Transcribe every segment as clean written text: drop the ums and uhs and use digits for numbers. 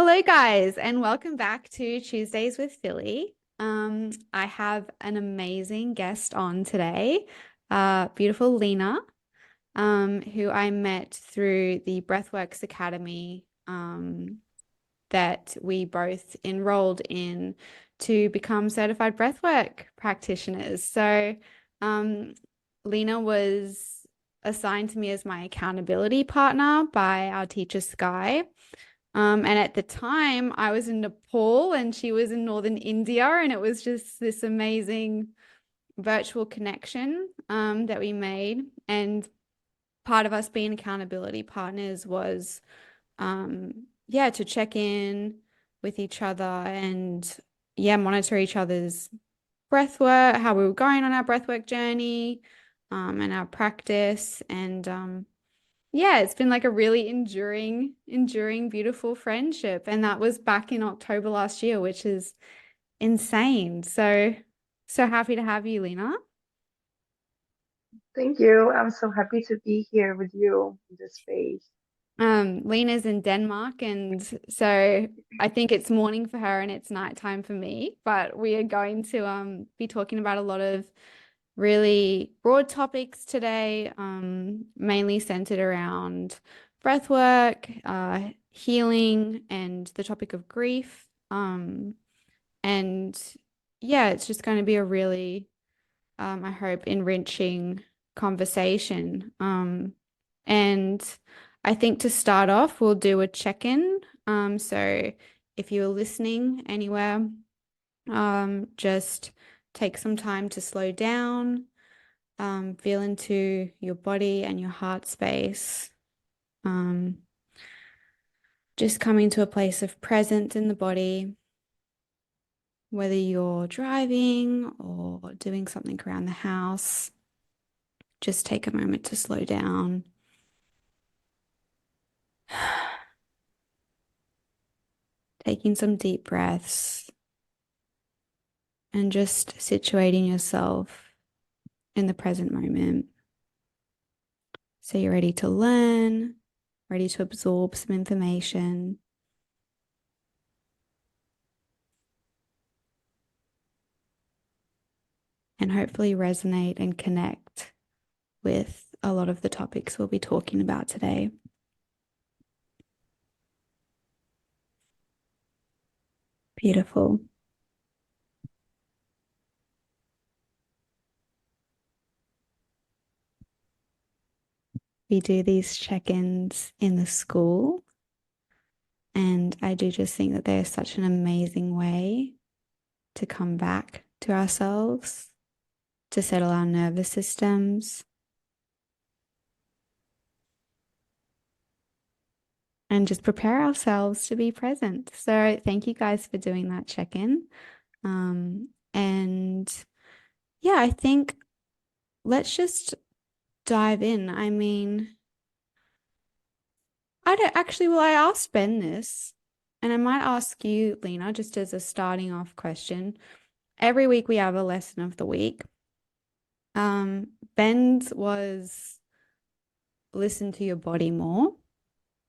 Hello, guys, and welcome back to Tuesdays with Philly. I have an amazing guest on today, beautiful Lena, who I met through the Breathworks Academy, that we both enrolled in to become certified breathwork practitioners. So, um, Lena was assigned to me as my accountability partner by our teacher, Sky. And at the time, I was in Nepal and she was in northern India, and it was just this amazing virtual connection that we made. And part of us being accountability partners was, yeah, to check in with each other and, yeah, monitor each other's breath work, how we were going on our breathwork journey, and our practice. And yeah, it's been like a really enduring, beautiful friendship. And that was back in October last year, which is insane. So happy to have you, Lena. Thank you. I'm so happy to be here with you in this space. Lena's in Denmark, and so I think it's morning for her and it's nighttime for me. But we are going to be talking about a lot of really broad topics today, mainly centered around breath work, healing, and the topic of grief. And yeah, it's just going to be a really, I hope, enriching conversation. And I think to start off, we'll do a check-in. So if you're listening anywhere, just take some time to slow down, feel into your body and your heart space. Um, just coming to a place of presence in the body, whether you're driving or doing something around the house, just take a moment to slow down. Taking some deep breaths and just situating yourself in the present moment. So you're ready to learn, ready to absorb some information. And hopefully resonate and connect with a lot of the topics we'll be talking about today. Beautiful. We do these check-ins in the school, and I do just think that they're such an amazing way to come back to ourselves, to settle our nervous systems, and just prepare ourselves to be present. So thank you guys for doing that check-in. And yeah, I think let's just dive in. I mean, I don't actually, well, I asked Ben this, and I might ask you, Lena, just as a starting off question. Every week we have a lesson of the week. Ben's was listen to your body more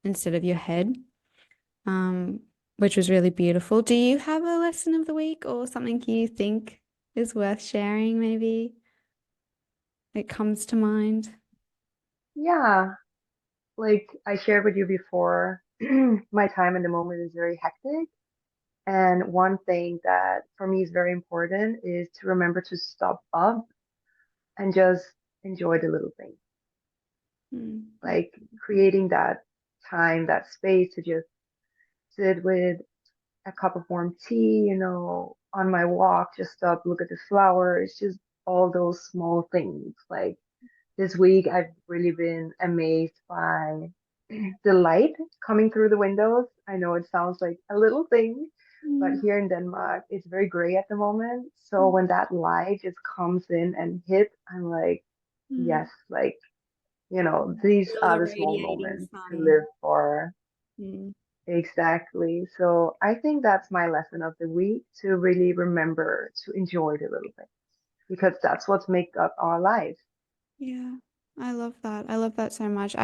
instead of your head, um, which was really beautiful. Do you have a lesson of the week or something you think is worth sharing, maybe? It comes to mind. Yeah, like I shared with you before, my time in the moment is very hectic. And one thing that for me is very important is to remember to stop up and just enjoy the little things, Mm. like creating that time, that space to just sit with a cup of warm tea, on my walk, just stop, look at the flowers, just all those small things. Like this week, I've really been amazed by the light coming through the windows. I know it sounds like a little thing, but Mm. here in Denmark, it's very gray at the moment. So Mm. when that light just comes in and hits, I'm like, Mm. yes, like, these Feel are the the small radiating moments to sun. live for. Mm. Exactly. So I think that's my lesson of the week, to really remember to enjoy the little things because that's what's make up our life. Yeah, I love that. I love that so much.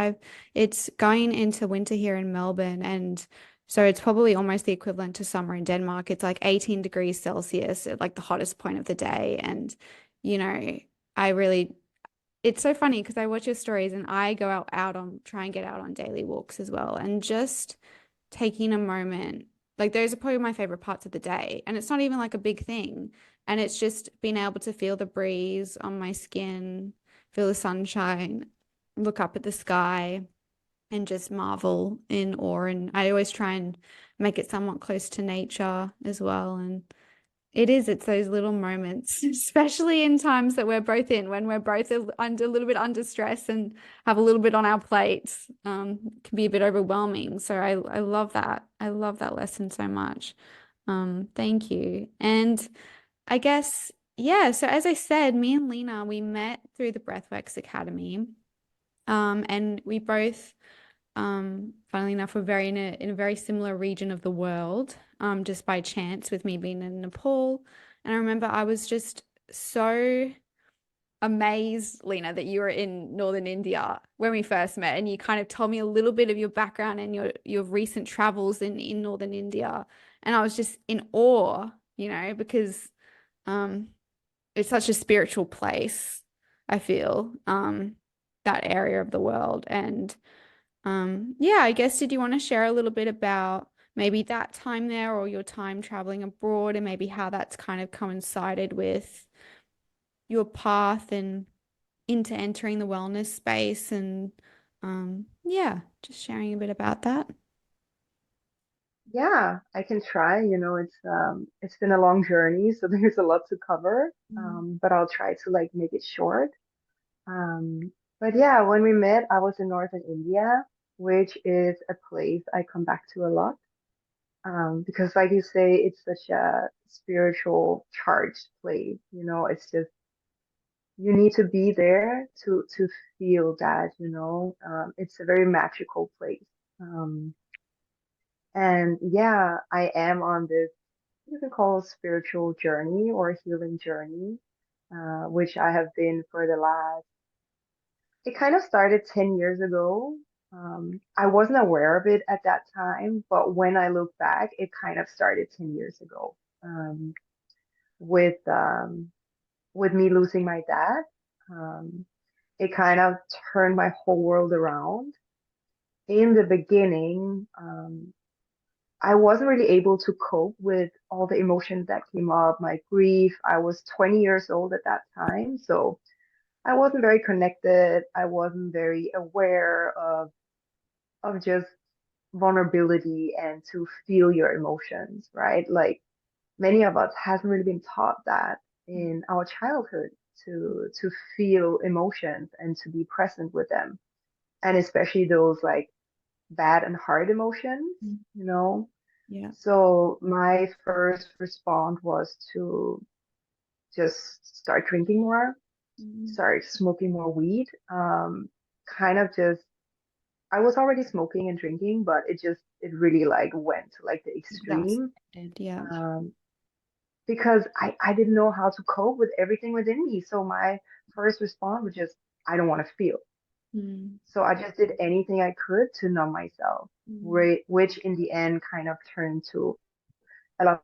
It's going into winter here in Melbourne, and So it's probably almost the equivalent to summer in Denmark. It's like 18 degrees Celsius at like the hottest point of the day. And, you know, I really, it's so funny because I watch your stories and I go out on, try and get out on daily walks as well. And just taking a moment, like those are probably my favorite parts of the day. And it's not even like a big thing. And it's just being able to feel the breeze on my skin, feel the sunshine, look up at the sky and just marvel in awe. And I always try and make it somewhat close to nature as well. And it's those little moments, especially in times that we're both in, when we're both under a little bit under stress and have a little bit on our plates, can be a bit overwhelming. So I love that. I love that lesson so much. Thank you. And I guess, yeah, so as I said, me and Lena, we met through the Breathworks Academy. And we both funnily enough, we're very in a very similar region of the world, just by chance with me being in Nepal. And I remember I was just so amazed, Lena, that you were in northern India when we first met, and you kind of told me a little bit of your background and your recent travels in northern India. And I was just in awe, because um it's such a spiritual place, I feel, that area of the world. And yeah, I guess did you want to share a little bit about maybe that time there or your time traveling abroad and maybe how that's kind of coincided with your path and into entering the wellness space and yeah, just sharing a bit about that. Yeah, I can try. It's been a long journey, so there's a lot to cover. Mm. But I'll try to like make it short. Um, but yeah, when we met, I was in northern India, which is a place I come back to a lot. Because like you say, it's such a spiritual charged place. It's just you need to be there to feel that, it's a very magical place. Um, and yeah, I am on this you can call spiritual journey or healing journey, which I have been for the last. It kind of started 10 years ago. I wasn't aware of it at that time, but when I look back, it kind of started 10 years ago, with um, with me losing my dad. Um, it kind of turned my whole world around. In the beginning, I wasn't really able to cope with all the emotions that came up, my grief. I was 20 years old at that time, so I wasn't very connected. I wasn't very aware of just vulnerability and to feel your emotions, right? Like many of us hasn't really been taught that in our childhood to feel emotions and to be present with them. And especially those like bad and hard emotions, Mm. you know. Yeah. So my first response was to just start drinking more, Mm. start smoking more weed. Kind of just I was already smoking and drinking, but it really like went to like the extreme. Exacerbated. Yeah. Um, because I didn't know how to cope with everything within me. So my first response was just I don't want to feel. Mm. So I just did anything I could to numb myself, Mm. which in the end kind of turned to a lot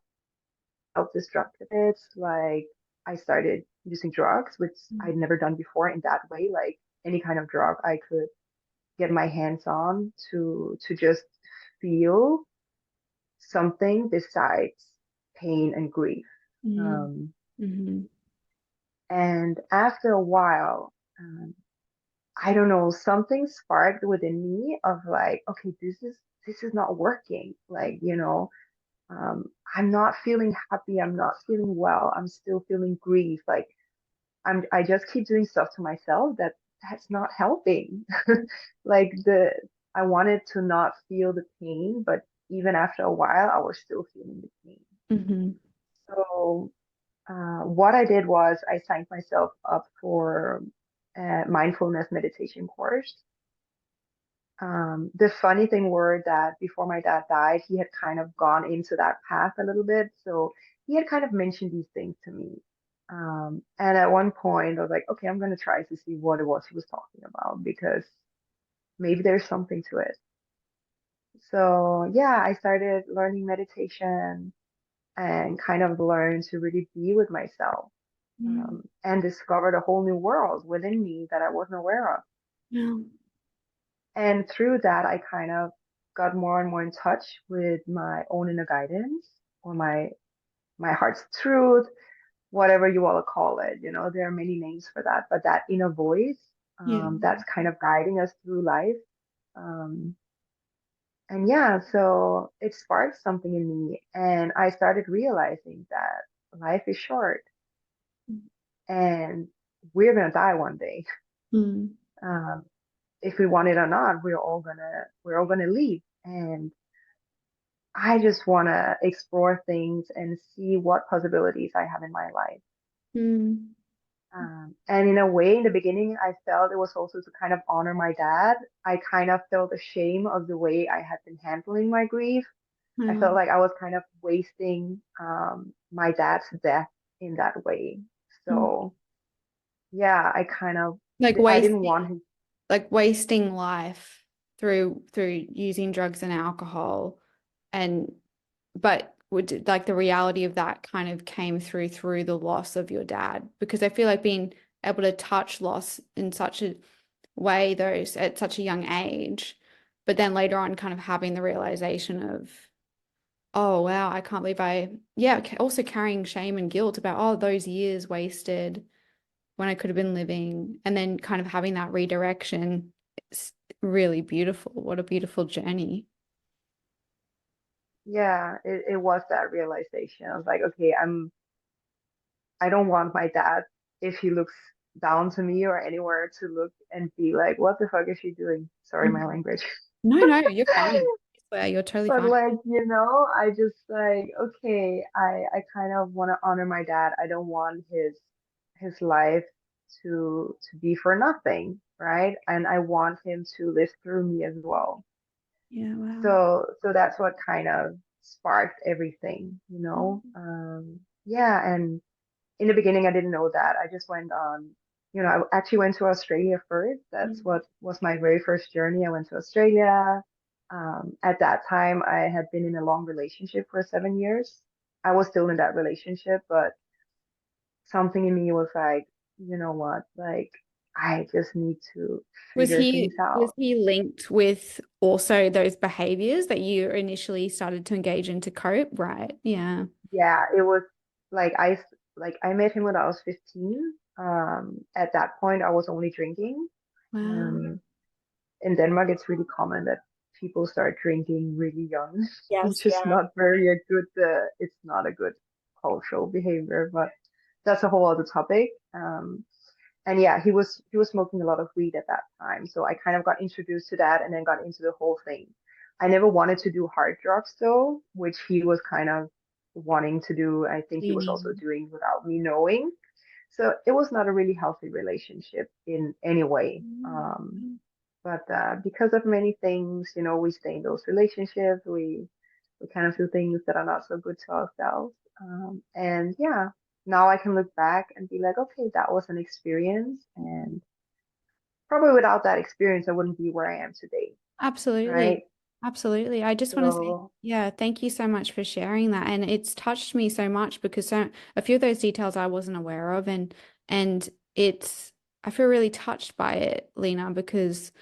self-destructive. It's like I started using drugs, which Mm. I'd never done before in that way, like any kind of drug I could get my hands on to just feel something besides pain and grief. Mm. Um, Mhm. and after a while, I don't know, something sparked within me of like, okay, this is not working. Like, I'm not feeling happy. I'm not feeling well. I'm still feeling grief. Like I just keep doing stuff to myself that's not helping. Like I wanted to not feel the pain, but even after a while, I was still feeling the pain. Mhm. So what I did was I signed myself up for a mindfulness meditation course. The funny thing were that before my dad died, he had kind of gone into that path a little bit. So he had kind of mentioned these things to me. And at one point, I was like, okay, I'm going to try to see what it was he was talking about because maybe there's something to it. So yeah, I started learning meditation and kind of learned to really be with myself, Mm. and discovered a whole new world within me that I wasn't aware of. Yeah. And through that, I kind of got more and more in touch with my own inner guidance, or my heart's truth, whatever you want to call it. You know, there are many names for that, but that inner voice, Yeah. that's kind of guiding us through life. Um, and yeah, so it sparked something in me, and I started realizing that life is short and we're gonna die one day. Mm. Um, if we want it or not, we're all gonna leave. And I just wanna explore things and see what possibilities I have in my life. Mm. And in a way, in the beginning, I felt it was also to kind of honor my dad. I kind of felt ashamed of the way I had been handling my grief. I Wow. felt like I was kind of wasting my dad's death in that way. Mm. So yeah, Like I didn't wasting, want him. like wasting life through using drugs and alcohol, and but would like the reality of that kind of came through the loss of your dad, because I feel like being able to touch loss in such a way, those at such a young age, but then later on kind of having the realization of, oh wow, I can't believe also carrying shame and guilt about, oh, those years wasted when I could have been living, and then kind of having that redirection. It's really beautiful. What a beautiful journey. Yeah, it was that realization. I was like, okay, I don't want my dad, if he looks down to me or anywhere, to look and be like, what the fuck is she doing? Sorry, my language. No, no, you're fine. I swear, you're totally But fine. like, I just like, okay, I kind of want to honor my dad. I don't want his life to be for nothing, right? And I want him to live through me as well. Yeah, wow. So that's what kind of sparked everything, you know? Yeah, and in the beginning I didn't know that. I just went on, I actually went to Australia first. That's Mm. what was my very first journey. I went to Australia. At that time, I had been in a long relationship for 7 years. I was still in that relationship, but something in me was like, you know what? Like, I just need to Was figure things was out. he linked with also those behaviors that you initially started to engage in to cope, right? Yeah. Yeah, it was like I met him when I was 15. At that point, I was only drinking. Wow. Um, in Denmark, it's really common that people start drinking really young, Yes, which is yeah. not very a good. It's not a good cultural behavior, but that's a whole other topic. And yeah, he was smoking a lot of weed at that time, so I kind of got introduced to that, and then got into the whole thing. I never wanted to do hard drugs though, which he was kind of wanting to do. I think he was also Leaning. doing without me knowing. So it was not a really healthy relationship in any way. Mm. But because of many things, we stay in those relationships. We kind of do things that are not so good to ourselves. And yeah, now I can look back and be like, okay, that was an experience, and probably without that experience, I wouldn't be where I am today, Absolutely. right? Absolutely. I just want to say, So yeah, thank you so much for sharing that. And it's touched me so much because a few of those details I wasn't aware of, and it's I feel really touched by it, Lena, because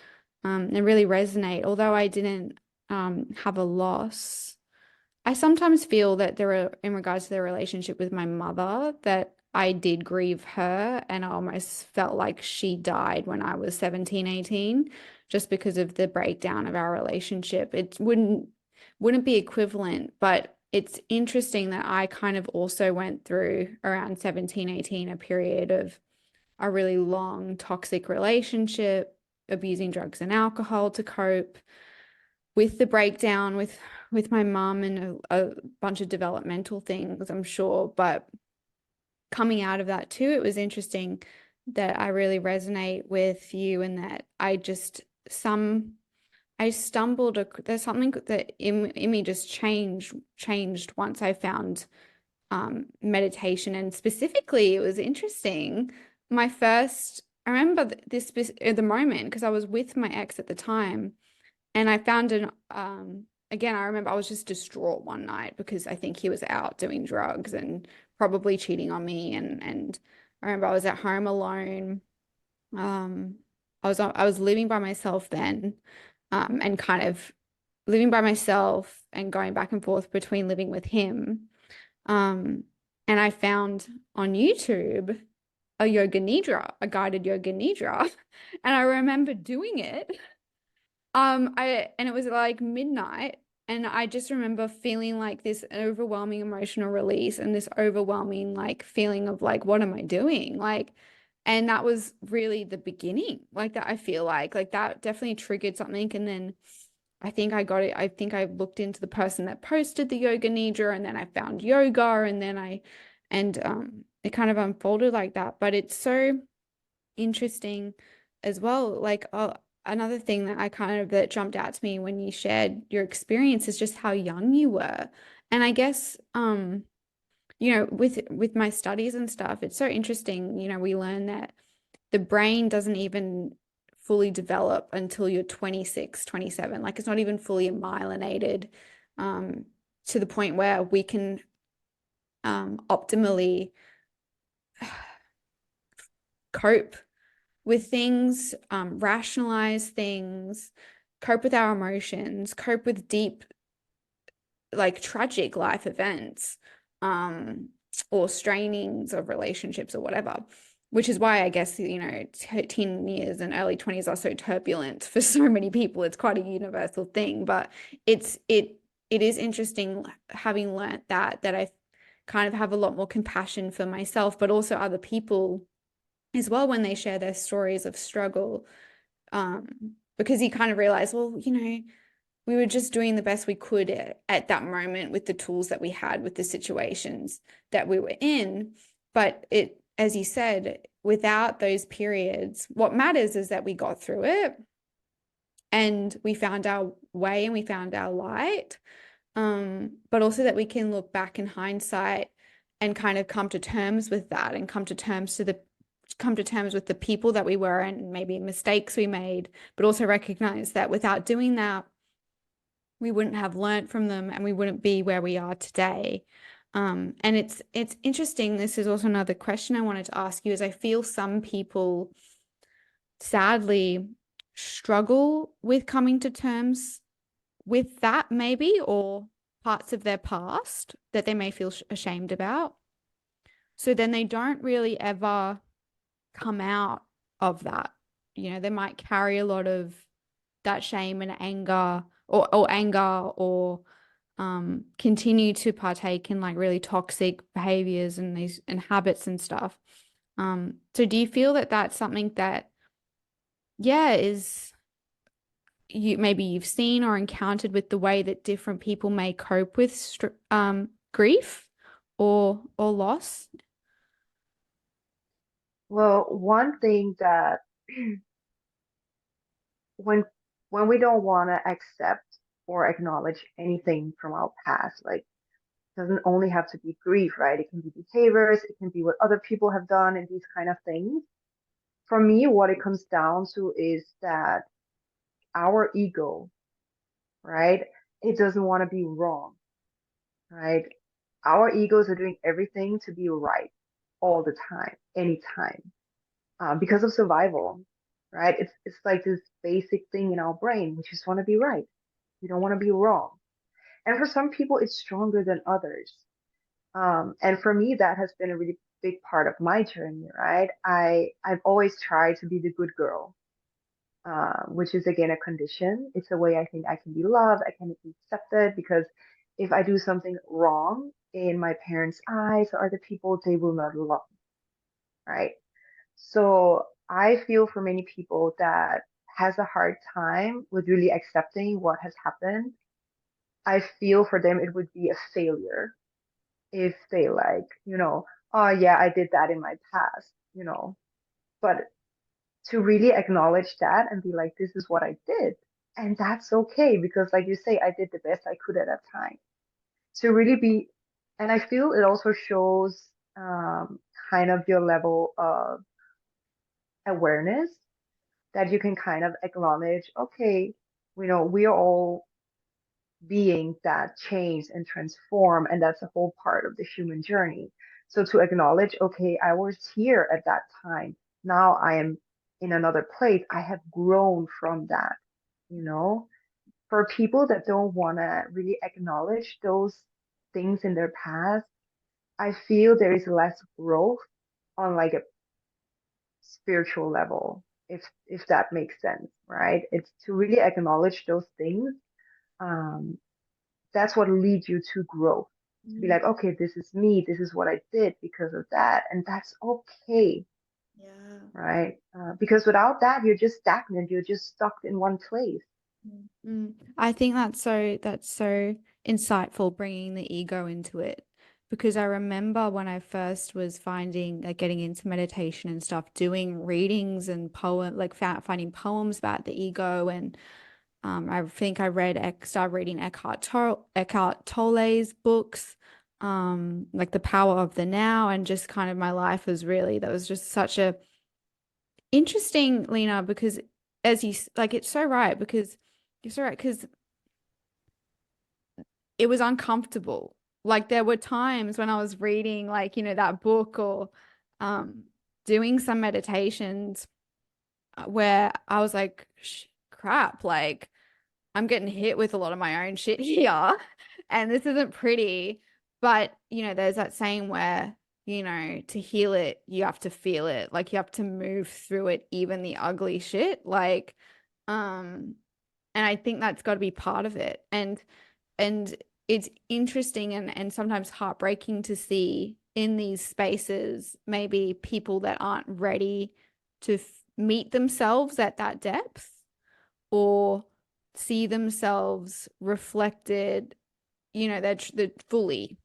it really resonate. Although I didn't have a loss, I sometimes feel that there are, in regards to the relationship with my mother, that I did grieve her and I almost felt like she died when I was 17, 18, just because of the breakdown of our relationship. It wouldn't be equivalent, but it's interesting that I kind of also went through around 17, 18, a period of a really long toxic relationship, abusing drugs and alcohol to cope with the breakdown with my mum, and a bunch of developmental things, I'm sure. But coming out of that too, it was interesting that I really resonate with you, and that I stumbled there's something that in me just changed once I found meditation. And specifically, it was interesting. I remember this at the moment because I was with my ex at the time, and I found again, I remember I was just distraught one night because I think he was out doing drugs and probably cheating on me. And I remember I was at home alone. Um, I was living by myself then, and kind of living by myself and going back and forth between living with him. Um, and I found on YouTube a yoga nidra, a guided yoga nidra, and I remember doing it. It was like midnight, and I just remember feeling like this overwhelming emotional release and this overwhelming like feeling of like, what am I doing? Like, and that was really the beginning. Like that, I feel like that definitely triggered something. And then I think I got it. I think I looked into the person that posted the yoga nidra, and then I found yoga, and then it kind of unfolded like that. But it's so interesting as well. Like, another thing that I kind of that jumped out to me when you shared your experience is just how young you were. And I guess, with my studies and stuff, it's so interesting. We learn that the brain doesn't even fully develop until you're 26, 27. Like, it's not even fully myelinated, um, to the point where we can, optimally cope with things, rationalize things, cope with our emotions, cope with deep, like tragic life events, um, or strainings of relationships or whatever. Which is why I guess, teen years and early 20s are so turbulent for so many people. It's quite a universal thing, but it is interesting having learnt that I kind of have a lot more compassion for myself, but also other people as well when they share their stories of struggle, because you kind of realize, well, we were just doing the best we could at that moment with the tools that we had, with the situations that we were in. But as you said, without those periods, what matters is that we got through it and we found our way and we found our light. But also that we can look back in hindsight and kind of come to terms with that, and come to terms with the people that we were and maybe mistakes we made, but also recognize that without doing that, we wouldn't have learned from them and we wouldn't be where we are today. And it's interesting. This is also another question I wanted to ask you, is I feel some people sadly struggle with coming to terms with that, maybe, or parts of their past that they may feel ashamed about. So then they don't really ever come out of that. They might carry a lot of that shame and anger, or anger, or continue to partake in like really toxic behaviors and these and habits and stuff. So do you feel that that's something that, yeah, is maybe you've seen or encountered with the way that different people may cope with grief or loss? Well, one thing that when when we don't want to accept or acknowledge anything from our past, like it doesn't only have to be grief, right? It can be behaviors, it can be what other people have done and these kind of things. For me, what it comes down to is that our ego, right? It doesn't want to be wrong, right? Our egos are doing everything to be right all the time, anytime, because of survival, right? It's like this basic thing in our brain. We just want to be right. We don't want to be wrong. And for some people, it's stronger than others. And for me, that has been a really big part of my journey, right? I've always tried to be the good girl, which is again a condition. It's a way I think I can be loved, I can be accepted, because if I do something wrong in my parents' eyes or other people, they will not love me, right? So I feel for many people that has a hard time with really accepting what has happened. I feel for them it would be a failure if they like, oh yeah, I did that in my past. But to really acknowledge that and be like, this is what I did. And that's okay because, like you say, I did the best I could at that time. To really be, and I feel it also shows kind of your level of awareness that you can kind of acknowledge, okay, we are all being that change and transform, and that's a whole part of the human journey. So to acknowledge, okay, I was here at that time, now I am in another place, I have grown from that, you know. For people that don't want to really acknowledge those things in their past, I feel there is less growth on like a spiritual level, if that makes sense, right? It's to really acknowledge those things. Um, that's what leads you to growth. To be Mm, like, okay, this is me, this is what I did because of that, and that's okay, yeah. right? Because without that, you're just stagnant, you're just stuck in one place. I think that's so insightful bringing the ego into it because I remember when I first was finding like getting into meditation and stuff, doing readings and poem like finding poems about the ego and I think I started reading Eckhart Tolle's books, like The Power of the Now, and just kind of my life was really that was just such a interesting, Lena, because like it's so right because you're so right because it was uncomfortable. Like there were times when I was reading like, that book or um doing some meditations where I was like, crap, like I'm getting hit with a lot of my own shit here and this isn't pretty. But, there's that saying where, to heal it, you have to feel it. Like you have to move through it, even the ugly shit. Like, um, and I think that's got to be part of it. And it's interesting and sometimes heartbreaking to see in these spaces maybe people that aren't ready to meet themselves at that depth or see themselves reflected, that fully,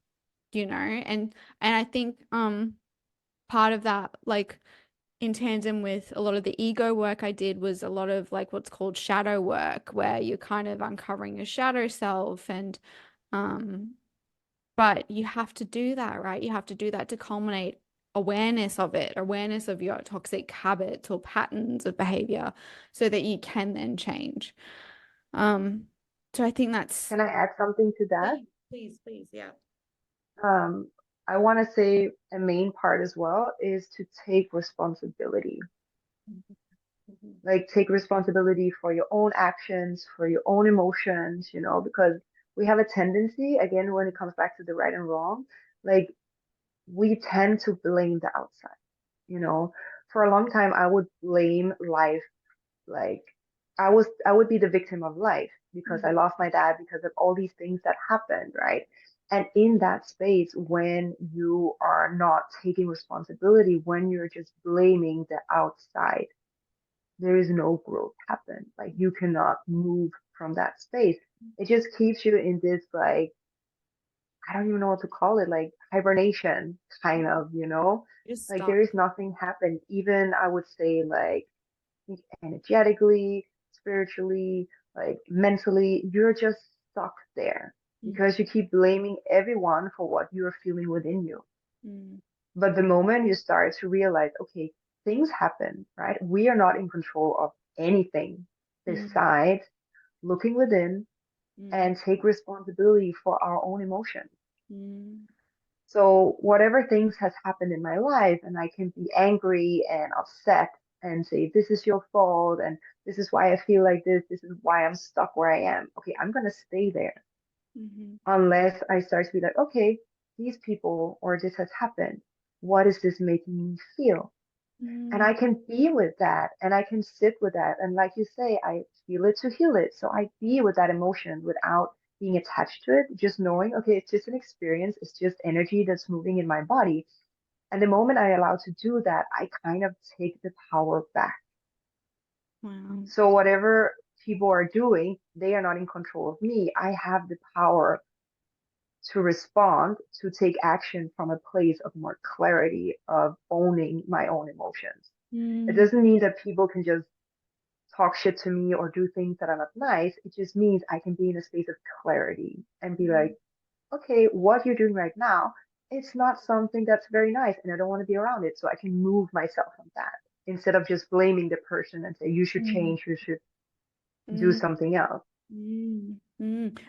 and I think part of that, like in tandem with a lot of the ego work I did was a lot of like what's called shadow work, where you're kind of uncovering your shadow self and um but you have to do that, right? You have to do that to culminate awareness of it, awareness of your toxic habits or patterns of behavior so that you can then change. Um, so I think that's Can I add something to that? please, please, please, yeah. Um, I want to say a main part as well is to take responsibility. Mhm. Like take responsibility for your own actions, for your own emotions, because we have a tendency, again, when it comes back to the right and wrong, like we tend to blame the outside, you know. For a long time, I would blame life, like I would be the victim of life because I Mhm. lost my dad because of all these things that happened, right? And in that space, when you are not taking responsibility, when you're just blaming the outside, there is no growth happen. Like you cannot move from that space. It just keeps you in this like I don't even know what to call it, like hibernation kind of, Just like stuck. there is nothing happen. Even I would say like energetically, spiritually, like mentally, you're just stuck there Mhm. because you keep blaming everyone for what you're feeling within you. Mhm. But the moment you start to realize, okay, things happen, right? We are not in control of anything Mhm. besides looking within Mhm. and take responsibility for our own emotions. Mhm. So whatever things has happened in my life, and I can be angry and upset and say, this is your fault, and this is why I feel like this is why I'm stuck where I am. Okay, I'm gonna stay there Mhm. unless I start to be like, okay, these people or this has happened. What is this making me feel? And Mhm. I can be with that and I can sit with that. And like you say, I feel it to heal it. So I be with that emotion without being attached to it, just knowing, okay, it's just an experience, it's just energy that's moving in my body. And the moment I allow to do that, I kind of take the power back. Wow. So whatever people are doing, they are not in control of me. I have the power to respond, to take action from a place of more clarity, of owning my own emotions. It Mhm. doesn't mean that people can just talk shit to me or do things that are not nice. It just means I can be in a space of clarity and be like, okay, what you're doing right now, it's not something that's very nice and I don't want to be around it. So I can move myself from that instead of just blaming the person and say, you should Mhm. change, you should do Mhm. something else.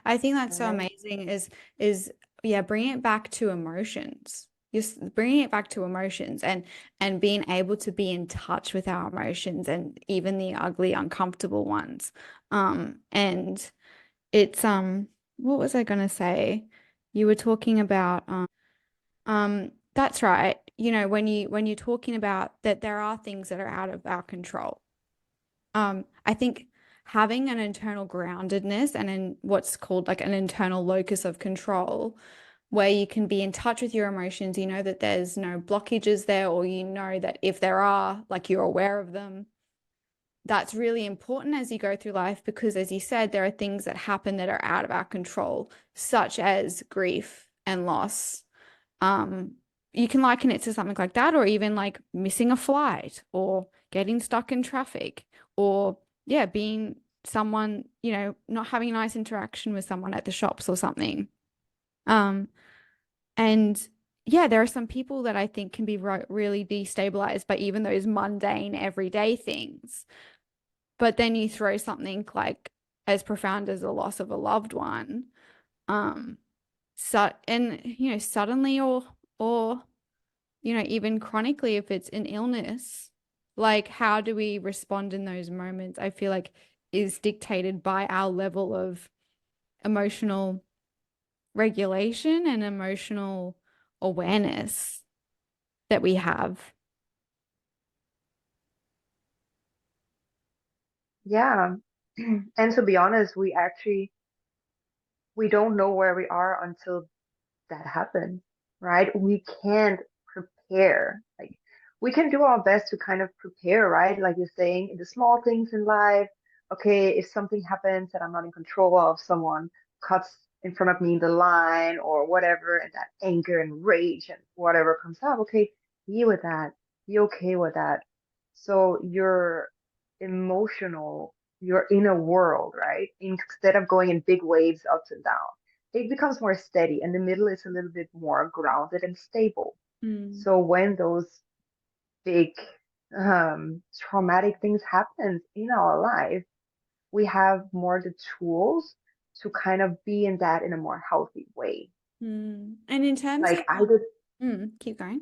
I think that's so right? amazing is yeah, bringing it back to emotions. Just bringing it back to emotions and being able to be in touch with our emotions and even the ugly, uncomfortable ones. And it's what was I gonna say? You were talking about that's right. You know, when you're talking about that there are things that are out of our control. I think having an internal groundedness and in what's called like an internal locus of control, where you can be in touch with your emotions, you know that there's no blockages there, or you know that if there are, like you're aware of them. That's really important as you go through life because, as you said, there are things that happen that are out of our control, such as grief and loss. Um, you can liken it to something like that, or even like missing a flight or getting stuck in traffic, or yeah, being someone, you know, not having a nice interaction with someone at the shops or something. Um, and yeah, there are some people that I think can be really destabilized by even those mundane everyday things. But then you throw something like as profound as the loss of a loved one, um, so and you know, suddenly or you know, even chronically, if it's an illness, like how do we respond in those moments? I feel like is dictated by our level of emotional regulation and emotional awareness that we have. Yeah. And to be honest, we don't know where we are until that happens, right? We can't prepare. Like we can do our best to kind of prepare, right? Like you're saying, in the small things in life. Okay, if something happens that I'm not in control of, someone cuts in front of me in the line or whatever, and that anger and rage and whatever comes up, okay, be with that. Be okay with that. So your emotional, your inner world, right? Instead of going in big waves ups and down, it becomes more steady, and the middle is a little bit more grounded and stable. Mm, So when those big traumatic things happen in our life, we have more the tools to kind of be in that in a more healthy way. And in terms of Like I did, keep going.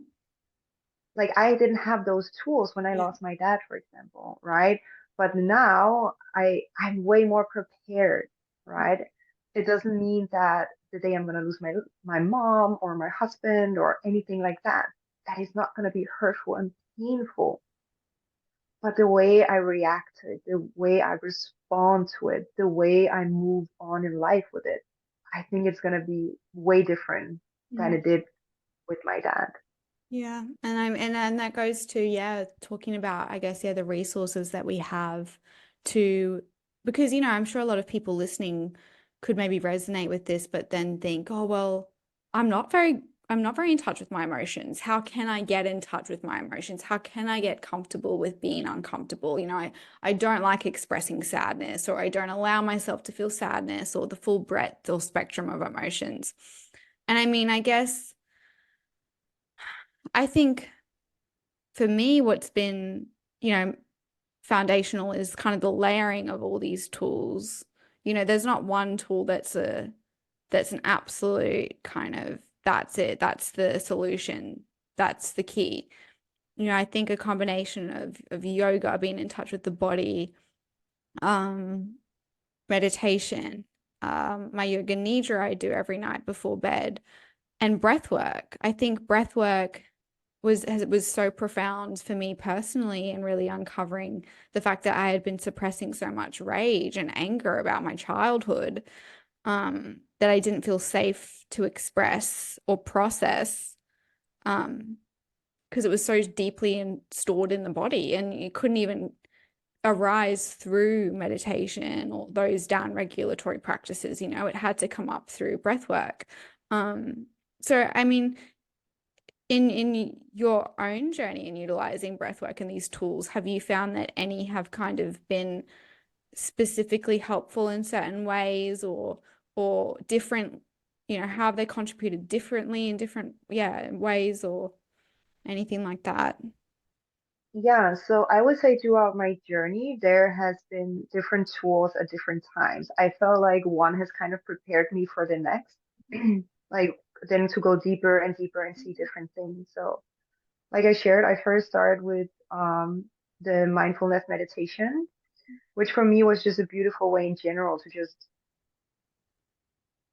like I didn't have those tools when I Yeah. lost my dad, for example, right? But now I'm way more prepared, right? It doesn't mean that the day I'm gonna lose my mom or my husband or anything like that, that is not gonna be hurtful and painful. But the way I react to it, the way I respond to it, the way I move on in life with it, I think it's gonna be way different than Mm. it did with my dad. Yeah, and that goes to yeah, talking about I guess yeah the resources that we have to because you know I'm sure a lot of people listening could maybe resonate with this, but then think, oh well, I'm not very in touch with my emotions. How can I get in touch with my emotions? How can I get comfortable with being uncomfortable? You know, I don't like expressing sadness, or I don't allow myself to feel sadness or the full breadth or spectrum of emotions. And I mean, I guess I think for me, what's been, you know, foundational is kind of the layering of all these tools. You know, there's not one tool that's an absolute kind of that's it, that's the solution, that's the key. You know, I think a combination of yoga, being in touch with the body, um, meditation, my yoga nidra I do every night before bed, and breath work. I think breath work was so profound for me personally and really uncovering the fact that I had been suppressing so much rage and anger about my childhood, that I didn't feel safe to express or process, um, because it was so deeply stored in the body and you couldn't even arise through meditation or those down regulatory practices, you know, it had to come up through breath work. So I mean, in your own journey in utilizing breathwork and these tools, have you found that any have kind of been specifically helpful in certain ways or different, you know, how have they contributed differently in different, yeah, ways or anything like that? Yeah, so I would say throughout my journey, there has been different tools at different times. I felt like one has kind of prepared me for the next, like then to go deeper and deeper and see different things. So, like I shared, I first started with the mindfulness meditation, which for me was just a beautiful way in general to just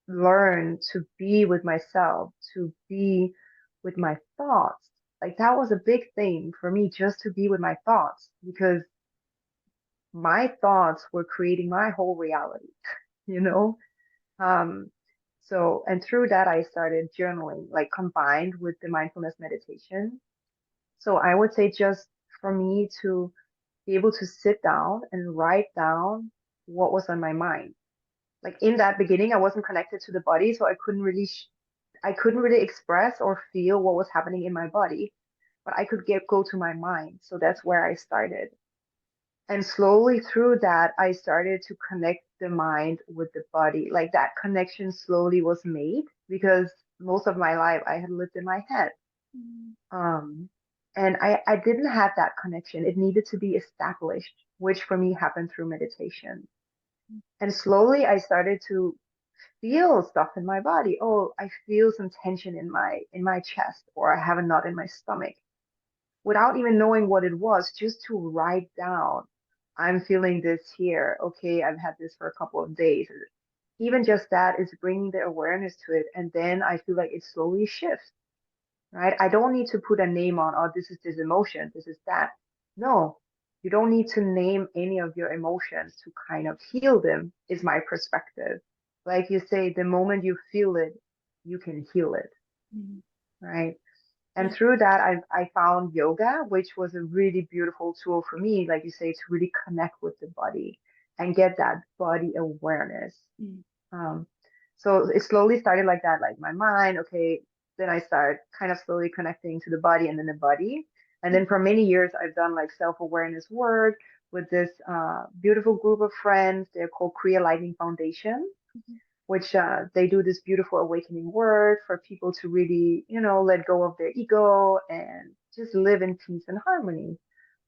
learn to be with myself, to be with my thoughts. Like that was a big thing for me just to be with my thoughts because my thoughts were creating my whole reality, you know? Um, and through that, I started journaling, like combined with the mindfulness meditation. So I would say just for me to be able to sit down and write down what was on my mind. Like in that beginning, I wasn't connected to the body, so I couldn't really express or feel what was happening in my body, but I could go to my mind. So that's where I started. And slowly through that, I started to connect the mind with the body. Like that connection slowly was made because most of my life I had lived in my head. Mm. Um, and I didn't have that connection. It needed to be established, which for me happened through meditation. And slowly I started to feel stuff in my body. Oh, I feel some tension in my chest, or I have a knot in my stomach without even knowing what it was, just to write down, I'm feeling this here. Okay, I've had this for a couple of days. Even just that is bringing the awareness to it. And then I feel like it slowly shifts, right? I don't need to put a name on, oh, this is this emotion, this is that. No, you don't need to name any of your emotions to kind of heal them, is my perspective. Like you say, the moment you feel it, you can heal it, Mm. right? And Yeah. through that, I found yoga, which was a really beautiful tool for me, like you say, to really connect with the body and get that body awareness. Mm. Um, so it slowly started like that, like my mind, okay, then I started kind of slowly connecting to the body and then the body. And then for many years, I've done like self-awareness work with this beautiful group of friends. They're called Korea Lightning Foundation, which they do this beautiful awakening work for people to really, you know, let go of their ego and just live in peace and harmony.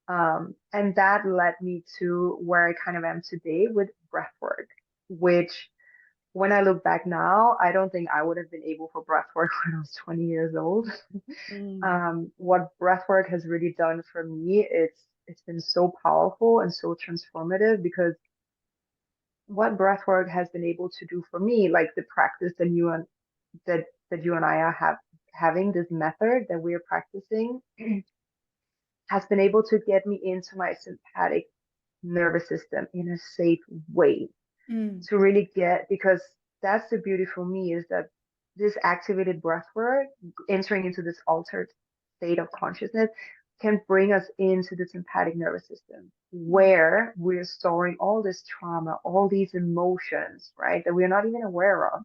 And that led me to where I kind of am today with breathwork, which when I look back now, I don't think I would have been able for breathwork when I was 20 years old. Mm. What breathwork has really done for me, it's been so powerful and so transformative because what breathwork has been able to do for me, like the practice that you and I are having this method that we are practicing, has been able to get me into my sympathetic nervous system in a safe way Mm. to really get, because that's the beauty for me is that this activated breath work, entering into this altered state of consciousness, can bring us into the sympathetic nervous system where we're storing all this trauma, all these emotions, right, that we're not even aware of.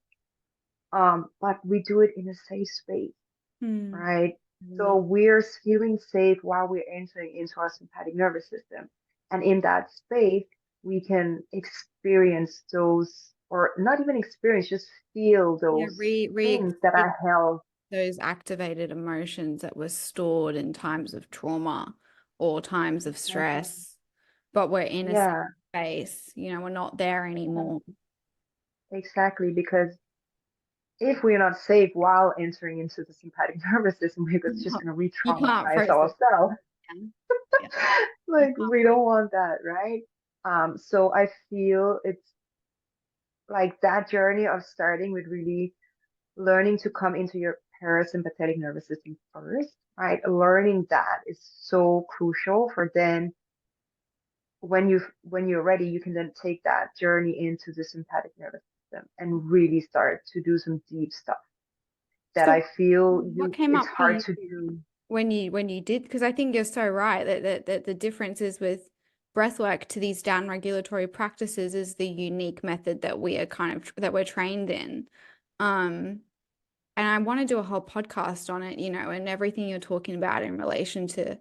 But we do it in a safe space, Mm. right? So Mm. we're feeling safe while we're entering into our sympathetic nervous system. And in that space, we can experience those, or not even experience, just feel Yeah, those things that re-experience are held. those activated emotions that were stored in times of trauma or times of Exactly. stress, but we're in a safe Yeah, space, we're not there yeah, anymore. exactly. Because if we're not safe while entering into the sympathetic nervous system, we're just going to re You can't traumatize process. ourselves. Yeah. You Like, can't we process. don't want that, right? So I feel it's like that journey of starting with really learning to come into your parasympathetic nervous system first, right? Learning that is so crucial for then when you're ready, you can then take that journey into the sympathetic nervous system and really start to do some deep stuff that So I feel what you came it's up for hard you to do. when you did? Because I think you're so right that the differences with breath work to these down regulatory practices is the unique method that we are that we're trained in. Um, and I want to do a whole podcast on it, and everything you're talking about in relation to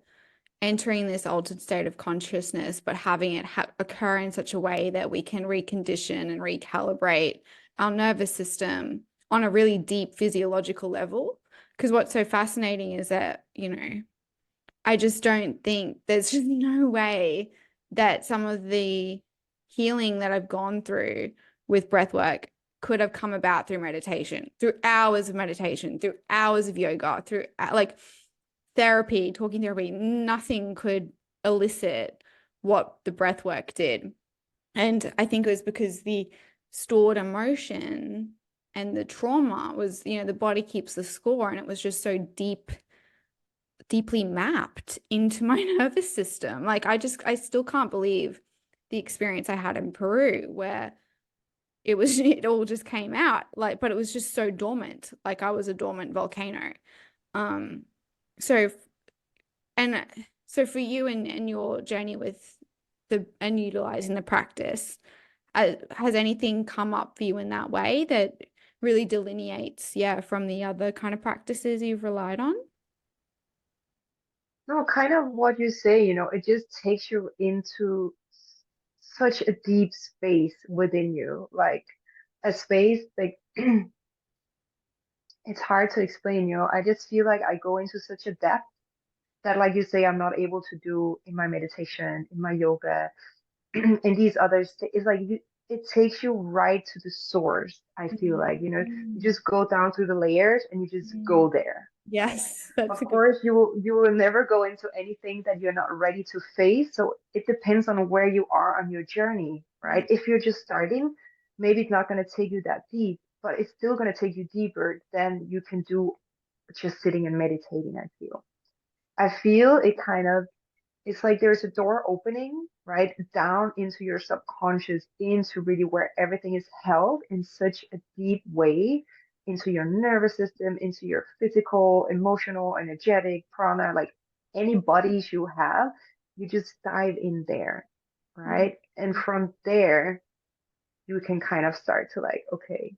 entering this altered state of consciousness, but having it occur in such a way that we can recondition and recalibrate our nervous system on a really deep physiological level. Because what's so fascinating is that, I just don't think there's just no way that some of the healing that I've gone through with breath work could have come about through meditation, through hours of meditation, through hours of yoga, through like therapy, talking therapy. Nothing could elicit what the breath work did. And I think it was because the stored emotion and the trauma was, the body keeps the score, and it was just so deeply mapped into my nervous system. Like I still can't believe the experience I had in Peru where it all just came out, like, but it was just so dormant. Like I was a dormant volcano. Um, so and so for you and your journey with and utilizing the practice, has anything come up for you in that way that really delineates, yeah, from the other kind of practices you've relied on? No, kind of what you say, it just takes you into such a deep space within you, like a space like it's hard to explain, I just feel like I go into such a depth that, like you say, I'm not able to do in my meditation, in my yoga, in these others. It's like it takes you right to the source. I feel like, you Mm. just go down through the layers and you just Mm. go there. Yes, that's Of a good. course, you will never go into anything that you're not ready to face. So it depends on where you are on your journey, right? If you're just starting, maybe it's not going to take you that deep, but it's still going to take you deeper than you can do just sitting and meditating, I feel it kind of, it's like there's a door opening, right, down into your subconscious, into really where everything is held in such a deep way, into your nervous system, into your physical, emotional, energetic, prana, like any bodies you have, you just dive in there, right? And from there, you can kind of start to like, okay,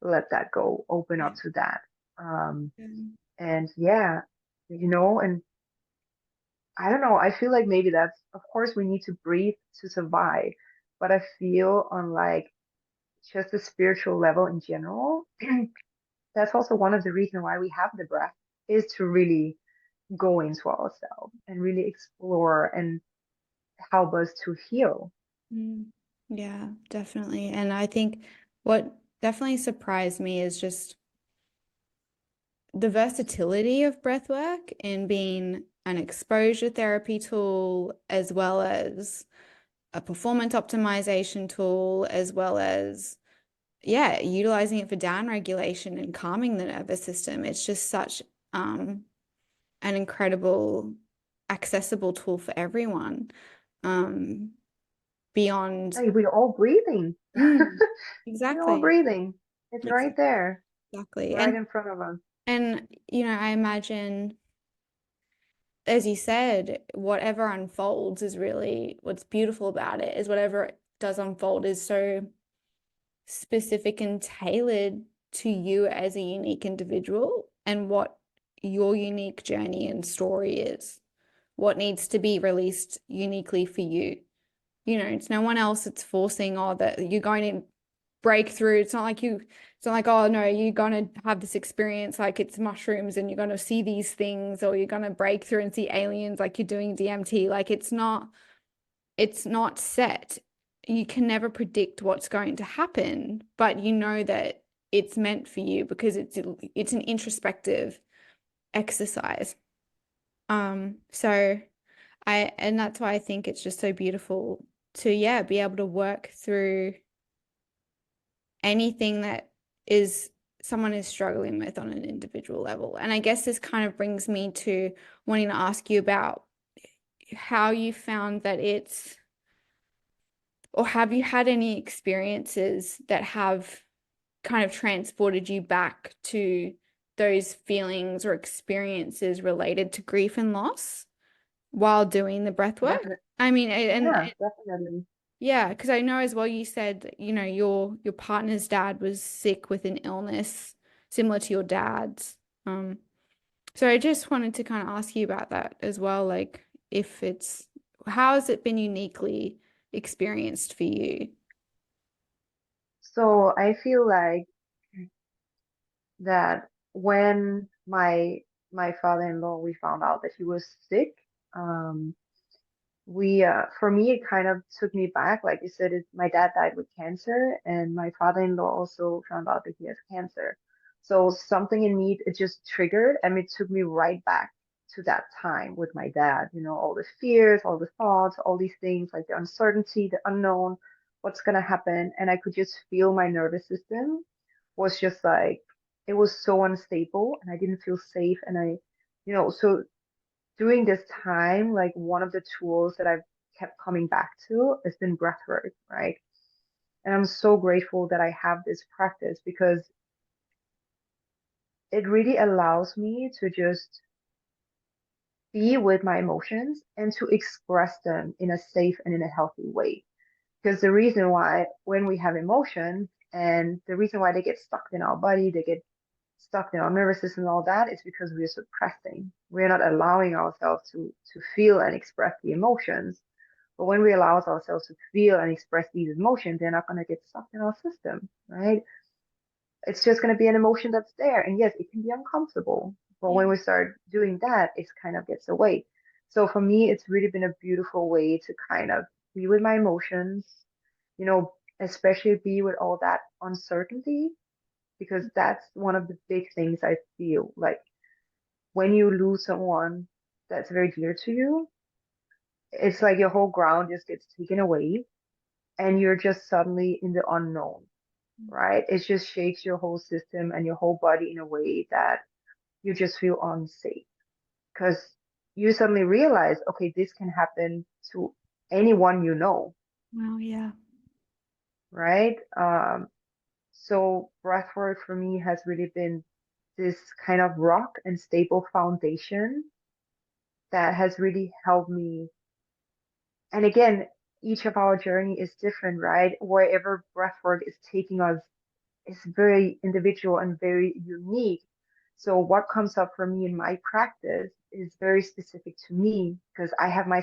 let that go, open Yeah. up to that. Um, Mm. and yeah, and I don't know. I feel like maybe that's, of course, we need to breathe to survive. But I feel on like just the spiritual level in general, that's also one of the reasons why we have the breath is to really go into ourselves and really explore and help us to heal. Mm. Yeah, definitely. And I think what definitely surprised me is just the versatility of breath work in being an exposure therapy tool, as well as a performance optimization tool, as well as, yeah, utilizing it for down regulation and calming the nervous system. It's just such an incredible, accessible tool for everyone. Um, beyond, Like we're all breathing. mm, We're all exactly, breathing. It's right there, exactly. right in front of us. And I imagine, as you said, whatever unfolds is really what's beautiful about it, is whatever does unfold is so specific and tailored to you as a unique individual and what your unique journey and story is, what needs to be released uniquely for you. It's no one else that's forcing, oh, that you're going to break through. It's not like, oh no, you're gonna have this experience like it's mushrooms and you're gonna see these things, or you're gonna break through and see aliens like you're doing DMT. Like it's not set. You can never predict what's going to happen, but you know that it's meant for you because it's an introspective exercise. So and that's why I think it's just so beautiful to, yeah, be able to work through anything that is someone is struggling with on an individual level. And I guess this kind of brings me to wanting to ask you about how you found that or have you had any experiences that have kind of transported you back to those feelings or experiences related to grief and loss while doing the breath work? Definitely. I mean, Yeah, definitely. yeah, because I know as well you said, your partner's dad was sick with an illness similar to your dad's. So I just wanted to kind of ask you about that as well, like if it's how has it been uniquely experienced for you? So I feel like that when my father-in-law, we found out that he was sick, We for me it kind of took me back, like you said, my dad died with cancer, and my father-in-law also found out that he has cancer. So something in me, it just triggered, and it took me right back to that time with my dad. All the fears, all the thoughts, all these things, like the uncertainty, the unknown, what's gonna happen. And I could just feel my nervous system was just like, it was so unstable, and I didn't feel safe. And so during this time, like one of the tools that I've kept coming back to has been breathwork, right? And I'm so grateful that I have this practice, because it really allows me to just be with my emotions and to express them in a safe and in a healthy way. Because the reason why, when we have emotions, and the reason why they get stuck in our body, they get stuck in our nervous system and all that, is because we're suppressing. We're not allowing ourselves to feel and express the emotions. But when we allow ourselves to feel and express these emotions, they're not going to get stuck in our system, right? It's just going to be an emotion that's there. And yes, it can be uncomfortable. But Yeah. when we start doing that, it kind of gets away. So for me, it's really been a beautiful way to kind of be with my emotions, especially be with all that uncertainty, because that's one of the big things I feel like when you lose someone that's very dear to you, it's like your whole ground just gets taken away, and you're just suddenly in the unknown, right? It just shakes your whole system and your whole body in a way that you just feel unsafe, because you suddenly realize, okay, this can happen to anyone Wow, yeah. right? So breathwork for me has really been this kind of rock and stable foundation that has really helped me. And again, each of our journey is different, right? Wherever breathwork is taking us is very individual and very unique. So what comes up for me in my practice is very specific to me, because I have my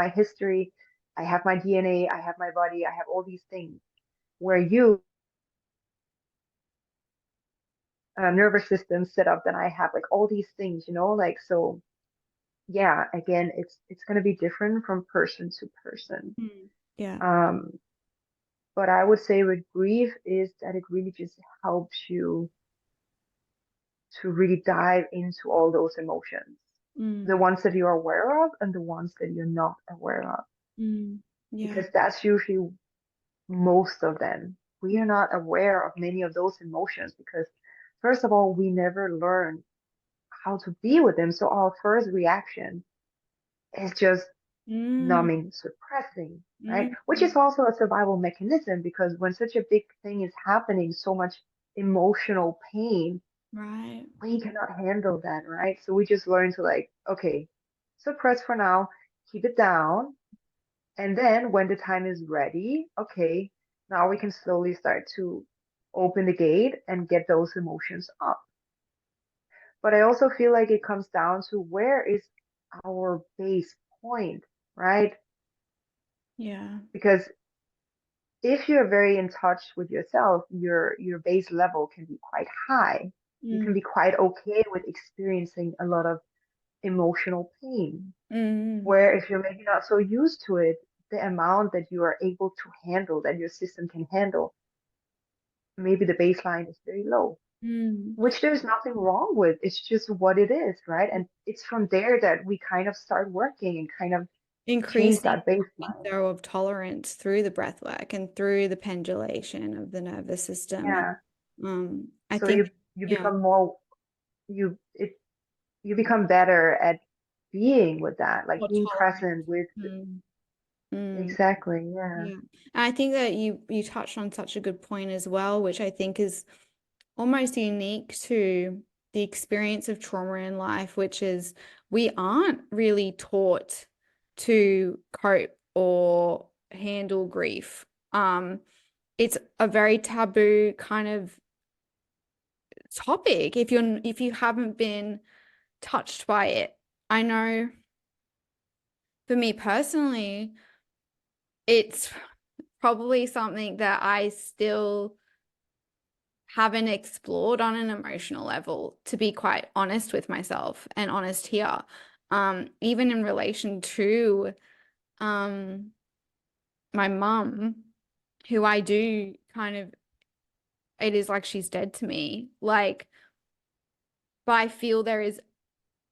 history, I have my DNA, I have my body, I have all these things. Where you nervous system set up, then I have like all these things, like so. Yeah, again, it's going to be different from person to person. Mm. Yeah. Um, but I would say with grief is that it really just helps you to really dive into all those emotions, the Mm. ones that you're aware of and the ones that you're not aware of, Mm. Yeah. because that's usually most of them. We are not aware of many of those emotions because, first of all, we never learn how to be with them. So our first reaction is just Mm. numbing, suppressing, right? Mm. Which is also a survival mechanism, because when such a big thing is happening, so much emotional pain, Right. we cannot handle that, right? So we just learn to like, okay, suppress for now, keep it down. And then when the time is ready, okay, now we can slowly start to open the gate and get those emotions up. But I also feel like it comes down to where is our base point, right? Yeah. Because if you're very in touch with yourself, your base level can be quite high. You Mm. can be quite okay with experiencing a lot of emotional pain. Mm. Where if you're maybe not so used to it, the amount that you are able to handle, that your system can handle, maybe the baseline is very low, Mm. which there's nothing wrong with. It's just what it is, right? And it's from there that we kind of start working and kind of change Increasing that baseline. window of tolerance through the breath work and through the pendulation of the nervous system. And Yeah. I So think, you yeah, become more you it you become better at being with that, like more being tolerant. present with Mm. Mm. exactly, yeah. Yeah. And I think that you touched on such a good point as well, which I think is almost unique to the experience of trauma in life, which is we aren't really taught to cope or handle grief. It's a very taboo kind of topic if you haven't been touched by it. I know for me personally, it's probably something that I still haven't explored on an emotional level, to be quite honest with myself and honest here. even in relation to um my mum, who I do kind of, it is like she's dead to me. Like, but I feel there is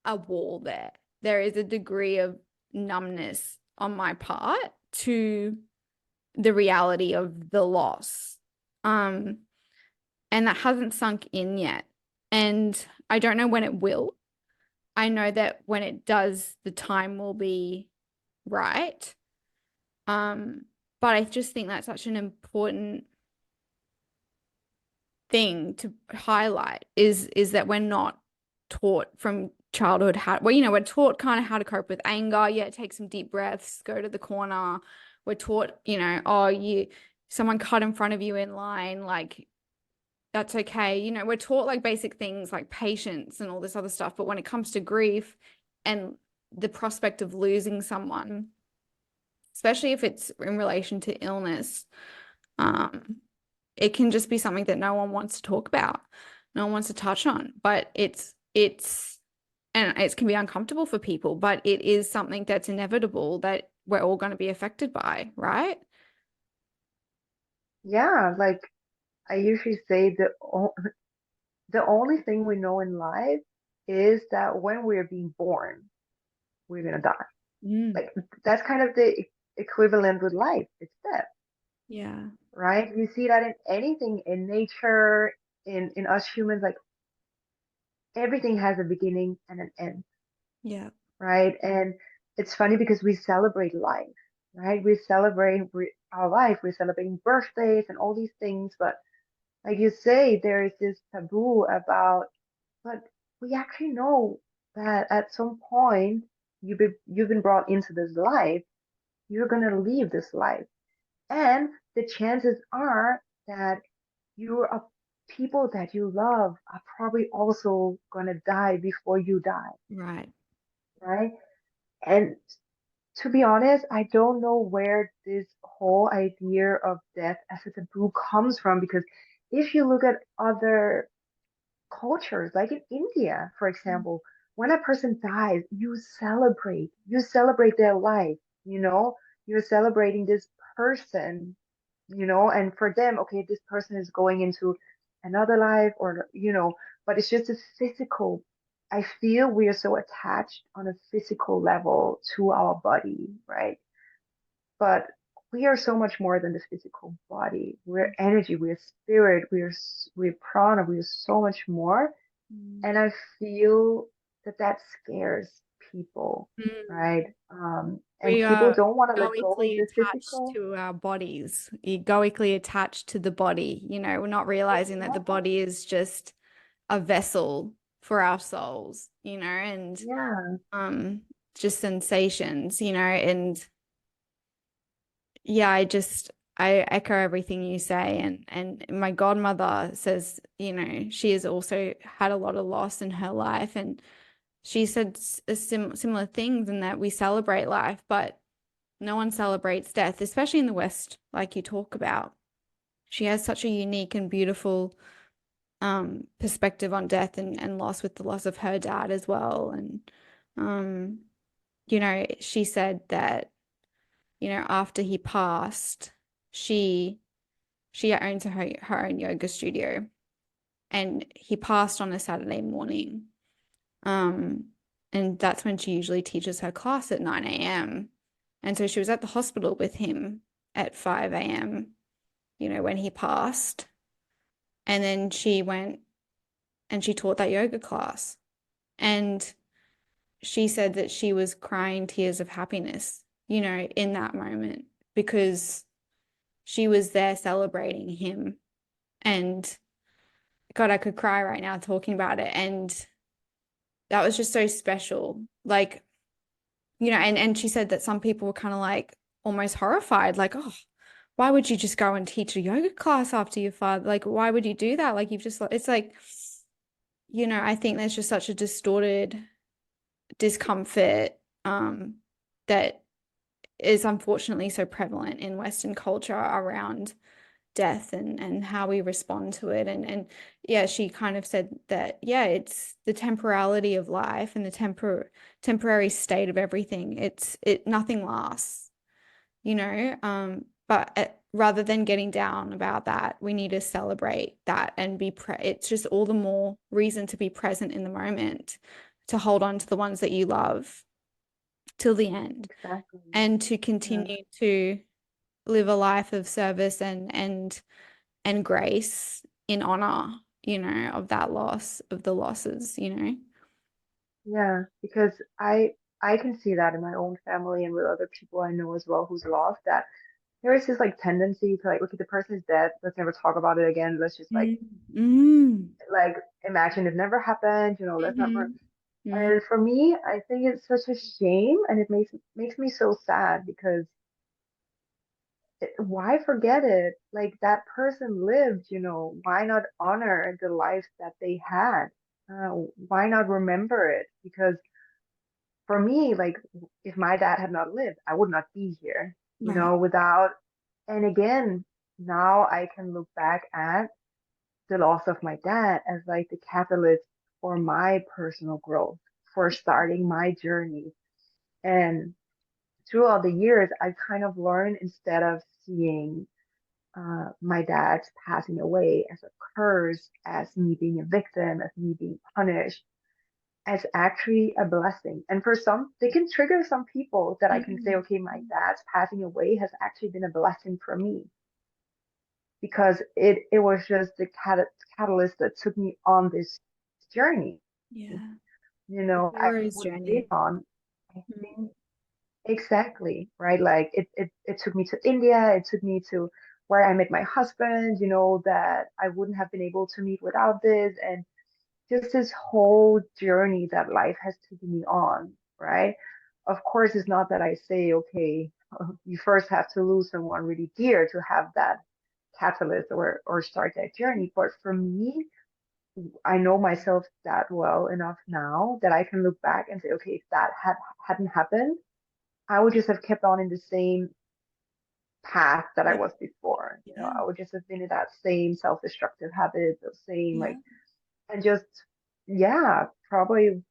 a wall there. There is a degree of numbness on my part to the reality of the loss. Um, and that hasn't sunk in yet. And I don't know when it will. I know that when it does, the time will be right. Um, but I just think that's such an important thing to highlight is that we're not taught from childhood how, well, we're taught kind of how to cope with anger. Yeah, take some deep breaths, go to the corner. We're taught, oh, someone cut in front of you in line, like that's okay. We're taught like basic things like patience and all this other stuff. But when it comes to grief and the prospect of losing someone, especially if it's in relation to illness, um, it can just be something that no one wants to talk about. No one wants to touch on, but and it can be uncomfortable for people, but it is something that's inevitable that we're all going to be affected by, right? Yeah, like I usually say the only thing we know in life is that when we're being born, we're gonna die. Mm. Like that's kind of the equivalent with life. It's death, Yeah. right? You see that in anything in nature, in us humans, like everything has a beginning and an end, Yeah. right? And it's funny because we celebrate life, right? We celebrate our life. We're celebrating birthdays and all these things, but like you say, there is this taboo about, but we actually know that at some point you've been brought into this life, you're gonna leave this life. And the chances are that your people that you love are probably also gonna die before you die, Right. right? And to be honest, I don't know where this whole idea of death as a taboo comes from because if you look at other cultures, like in India, for example, when a person dies, you celebrate their life, you know, you're celebrating this person, and for them, okay, this person is going into another life but it's just a physical. I feel we are so attached on a physical level to our body, right? But we are so much more than the physical body. We're energy, we're spirit, we're prana, we're so much more. Mm. And I feel that that scares people, Mm. right? And We people are don't want to let go of egoically the attached physical. to our bodies, egoically attached to the body. We're not realizing that the Exactly. body is just a vessel for our souls, and Yeah. um just sensations, and yeah, I echo everything you say, and my godmother says, she has also had a lot of loss in her life, and she said similar things in that we celebrate life, but no one celebrates death, especially in the West, like you talk about. She has such a unique and beautiful perspective on death and loss, with the loss of her dad as well. And um, she said that, after he passed, she she owns her own yoga studio, and he passed on a Saturday morning. Um, and that's when she usually teaches her class at 9 a.m. And so she was at the hospital with him at 5 a.m., when he passed. And then she went and she taught that yoga class. And she said that she was crying tears of happiness, in that moment, because she was there celebrating him. And God, I could cry right now talking about it. And that was just so special. Like, and she said that some people were kind of like almost horrified, like, oh, why would you just go and teach a yoga class after your father? Like, why would you do that? Like, you've just, it's like, I think there's just such a distorted discomfort that is unfortunately so prevalent in Western culture around death and how we respond to it. And yeah, she kind of said that, yeah, it's the temporality of life and the temporary state of everything. Nothing lasts, you know. But rather than getting down about that, we need to celebrate that and it's just all the more reason to be present in the moment, to hold on to the ones that you love till the end, Exactly. and to Yeah. continue to live a life of service and grace in honor, of that loss, of the losses. Yeah, because I can see that in my own family and with other people I know as well who's lost that there is this like tendency to like, okay, the person is dead, let's never talk about it again. Let's just Mm. Mm. like imagine it never happened, you know, let's not Mhm. Mm. and for me, I think it's such a shame and it makes me so sad because why forget it? Like that person lived, you know, why not honor the life that they had? Why not remember it? Because for me, like if my dad had not lived, I would not be here, you Right. know, without, and again, now I can look back at the loss of my dad as like the catalyst for my personal growth, for starting my journey. And throughout the years, I kind of learned instead of seeing my dad's passing away as a curse, as me being a victim, as me being punished, as actually a blessing. And for some, they can trigger some people that I can say, Mhm. okay, my dad's passing away has actually been a blessing for me because it was just the catalyst that took me on this journey. Yeah. You The know, I hero's would have been journey. on, I Mm. think, exactly, right? Like it took me to India, it took me to where I met my husband, you know, that I wouldn't have been able to meet without this. And just this whole journey that life has taken me on, right? Of course, it's not that I say, okay, you first have to lose someone really dear to have that catalyst or start that journey. But for me, I know myself that well enough now that I can look back and say, okay, if that hadn't happened, I would just have kept on in the same path that I Yeah. was before. You know, Yeah. I would just have been in that same self-destructive habit, the same Yeah. like, and just yeah, probably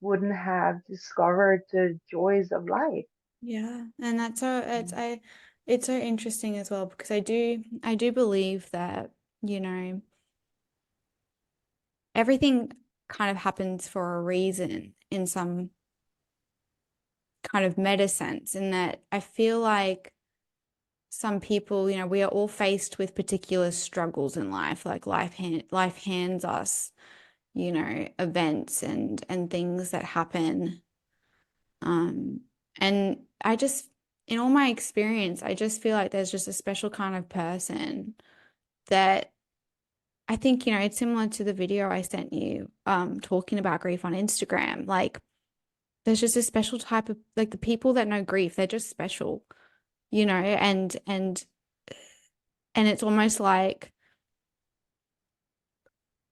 wouldn't have discovered the joys of life. Yeah. And that's so Mm. it's so interesting as well, because I do believe that, you know, everything kind of happens for a reason in some kind of meta sense, in that I feel like some people, we are all faced with particular struggles in life. Like life hands us, events and things that happen. Um, and in all my experience, I just feel like there's just a special kind of person that I think, it's similar to the video I sent you, talking about grief on Instagram. Like, there's just a special type of, like, the people that know grief, they're just special, and it's almost like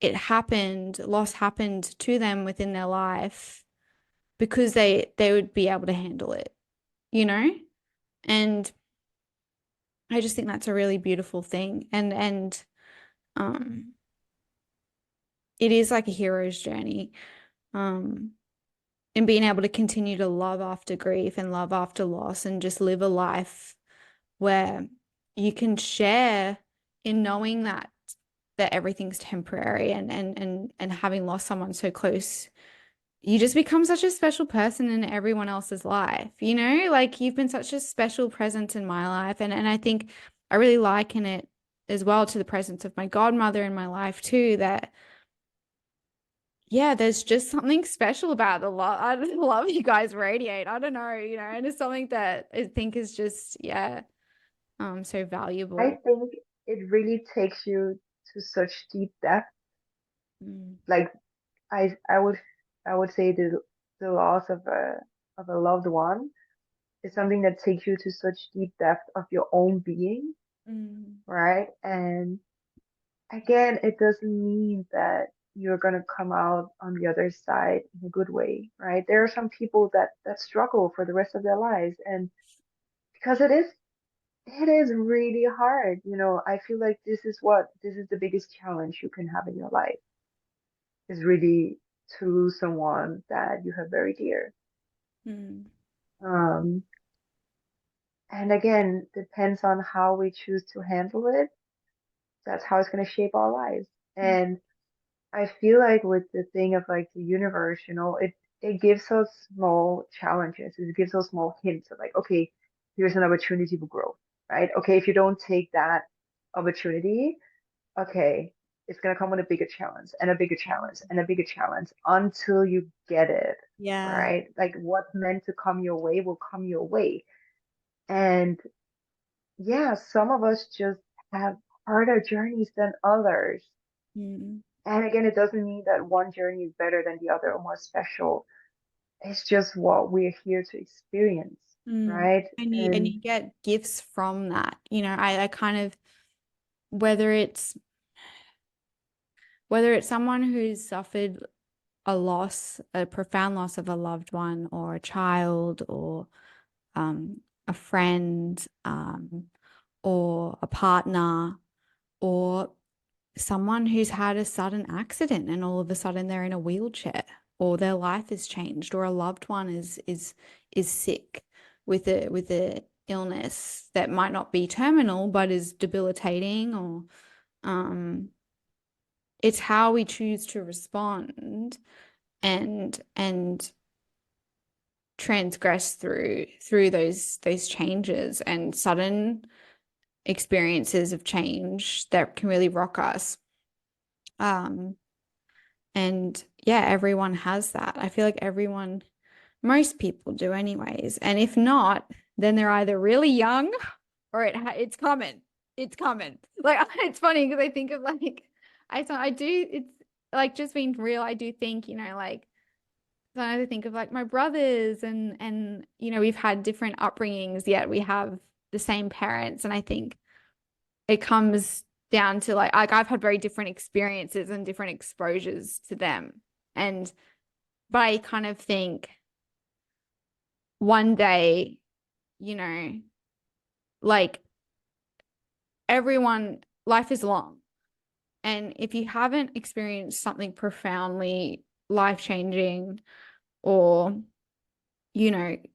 loss happened to them within their life because they would be able to handle it, you know? And I just think that's a really beautiful thing. And um it is like a hero's journey. Um and being able to continue to love after grief and love after loss and just live a life where you can share in knowing that everything's temporary, and having lost someone so close, you just become such a special person in everyone else's life, like you've been such a special presence in my life. And I think I really liken it as well to the presence of my godmother in my life too, that yeah, there's just something special about the love. I love you guys radiate. I don't know, and it's something that I think is just, yeah, so I valuable. think it really takes you to such deep depth. Mm. Like I I would I would say the loss of a loved one is something that takes you to such deep depth of your own being, Mm. right? And again, it doesn't mean that you're gonna come out on the other side in a good way, right? There are some people that struggle for the rest of their lives, and because it is it is really hard. I feel like this is the biggest challenge you can have in your life is really to lose someone that you have very dear. Mm. Um, and again, depends on how we choose to handle it. That's how it's going to shape our lives. Mm. And I feel like with the thing of like the universe, it gives us small challenges. It gives us small hints of like, okay, here's an opportunity for growth, right? Okay, if you don't take that opportunity, okay, it's gonna come with a bigger challenge and a bigger challenge and a bigger challenge until you get it, Yeah. right? Like what's meant to come your way will come your way. And yeah, some of us just have harder journeys than others. Mm. And again, it doesn't mean that one journey is better than the other or more special. It's just what we're here to experience, Mm. right? And And you get gifts from that. I kind of, whether it's whether it's someone who's suffered a loss, a profound loss of a loved one or a child or um, a friend, or a partner, or someone who's had a sudden accident and all of a sudden they're in a wheelchair, or their life has changed, or a loved one is sick with a illness that might not be terminal but is debilitating, or um, it's how we choose to respond and transgress through those changes and sudden experiences of change that can really rock us. Um, and yeah, everyone has that. I feel like most people do anyways. And if not, then they're either really young or it's coming. It's coming. Like it's funny because I think of like I do it's like just being real, I do think, like sometimes I think of like my brothers and we've had different upbringings, yet we have the same parents. And I think it comes down to like I've had very different experiences and different exposures to them. And but I kind of think one day, you know, like life is long. And if you haven't experienced something profoundly life-changing or,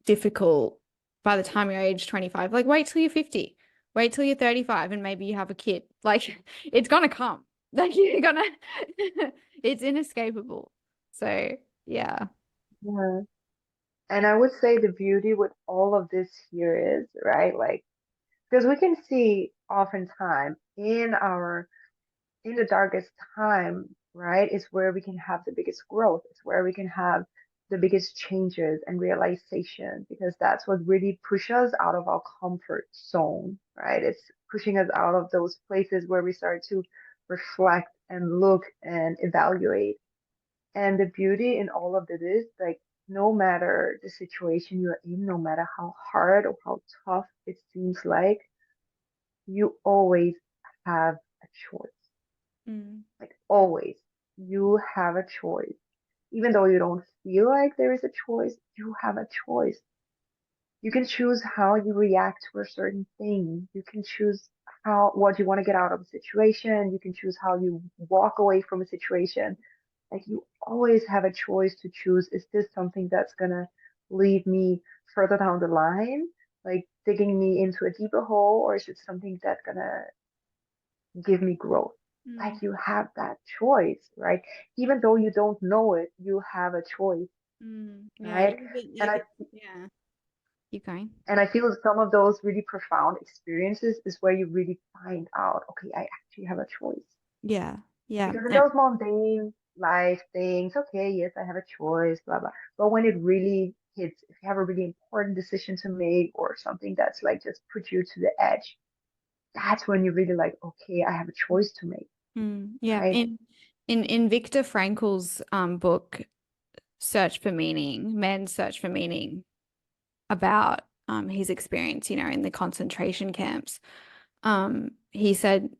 difficult by the time you're age 25, like wait till you're 50, wait till you're 35 and maybe you have a kid. Like it's gonna come. Like you're gonna it's inescapable. So yeah. yeah, and I would say the beauty with all of this here is, right, like because we can see oftentimes in the darkest time, right, is where we can have the biggest growth. It's where we can have the biggest changes and realization because that's what really pushes us out of our comfort zone, right? It's pushing us out of those places where we start to reflect and look and evaluate. And the beauty in all of it is like no matter the situation you're in, no matter how hard or how tough it seems like, you always have a choice. Mm, Like always, you have a choice. Even though you don't feel like there is a choice, you have a choice. You can choose how you react to a certain thing. You can choose what you want to get out of a situation. You can choose how you walk away from a situation. Like you always have a choice to choose, is this something that's gonna lead me further down the line, like digging me into a deeper hole, or is it something that's gonna give me growth? mm, Like you have that choice, right? Even though you don't know it, you have a choice, yeah, right? And I yeah. Keep going. and I feel that some of those really profound experiences is where you really find out, okay, I actually have a choice. Yeah, yeah. Because in those mundane life things, okay, yes, I have a choice, blah blah. But when it really hits, if you have a really important decision to make or something that's like just put you to the edge, that's when you really like, okay, I have a choice to make, Yeah. right? In Viktor Frankl's book Search for Meaning, Man's Search for Meaning, about his experience, in the concentration camps. He said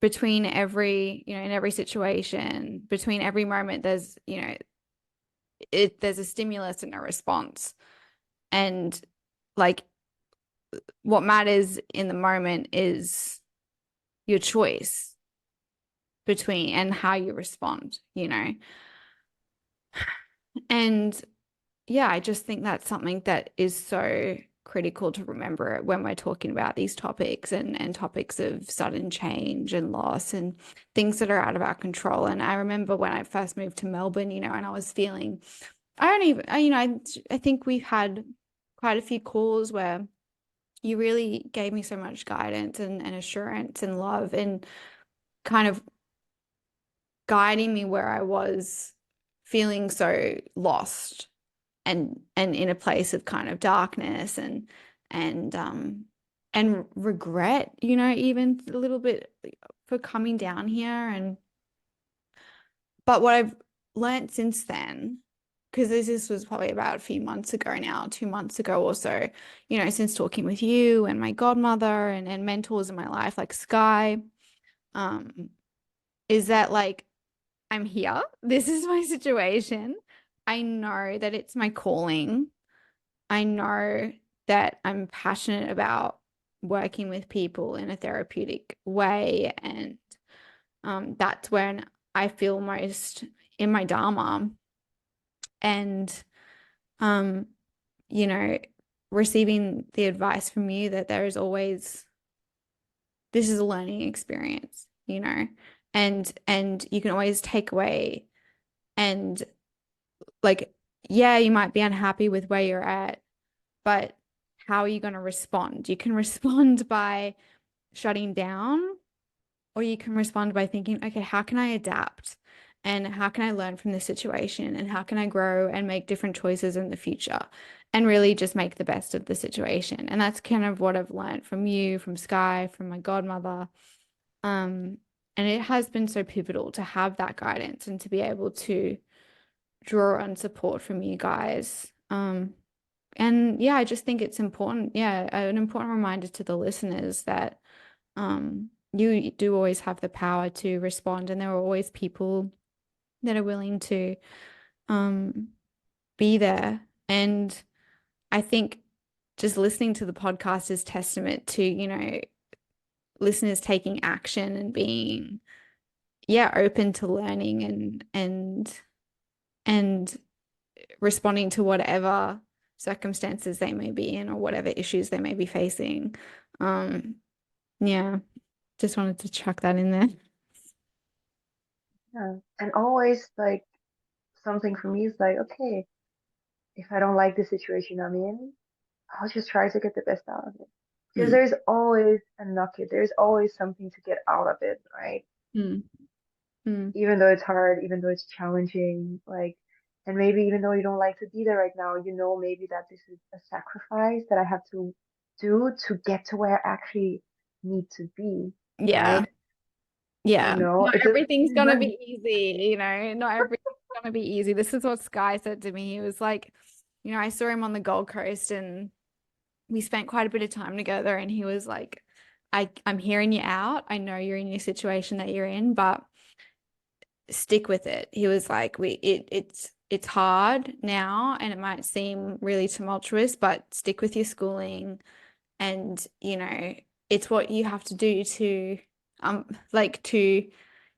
in every situation, between every moment, there's a stimulus and a response. And like what matters in the moment is your choice between and how you respond, you know. And yeah, I just think that's something that is so critical to remember when we're talking about these topics and topics of sudden change and loss and things that are out of our control. And I remember when I first moved to Melbourne, you know, and I was feeling, I don't even, you know, I think we've had quite a few calls where you really gave me so much guidance and assurance and love and kind of guiding me where I was feeling so lost and in a place of kind of darkness and and regret, you know, even a little bit for coming down here. And but what I've learned since then, because this was probably about a few months ago now, 2 months ago or so, you know, since talking with you and my godmother and mentors in my life like Sky, um, is that like I'm here. This is my situation. I know that it's my calling. I know that I'm passionate about working with people in a therapeutic way. And that's when I feel most in my Dharma. And, um, you know, receiving the advice from you that there is always, this is a learning experience, you know, and you can always take away and like, yeah, you might be unhappy with where you're at, but how are you going to respond? You can respond by shutting down, or you can respond by thinking, okay, how can I adapt? And how can I learn from this situation? And how can I grow and make different choices in the future? And really just make the best of the situation. And that's kind of what I've learned from you, from Sky, from my godmother. Um, and it has been so pivotal to have that guidance and to be able to draw on support from you guys. And yeah, I just think it's important. Yeah, an important reminder to the listeners that you do always have the power to respond, and there are always people that are willing to um, be there. And I think just listening to the podcast is testament to, you know, listeners taking action and being, yeah, open to learning and responding to whatever circumstances they may be in or whatever issues they may be facing. Um, yeah, just wanted to chuck that in there. Yeah. And always like something for me is like, okay, if I don't like the situation I'm in, I'll just try to get the best out of it. Because Mm, there's always a nugget, there's always something to get out of it, right? mm, mm. Even though it's hard, even though it's challenging, like, and maybe even though you don't like to be there right now, you know, maybe that this is a sacrifice that I have to do to get to where I actually need to be, Yeah, right? You yeah. know, Not it just, everything's gonna be easy, you know, not everything's gonna be easy. This is what Sky said to me. He was like, you know, I saw him on the Gold Coast and we spent quite a bit of time together and he was like, I'm hearing you out. I know you're in your situation that you're in, but stick with it. He was like, it's hard now and it might seem really tumultuous, but stick with your schooling and you know, it's what you have to do to like to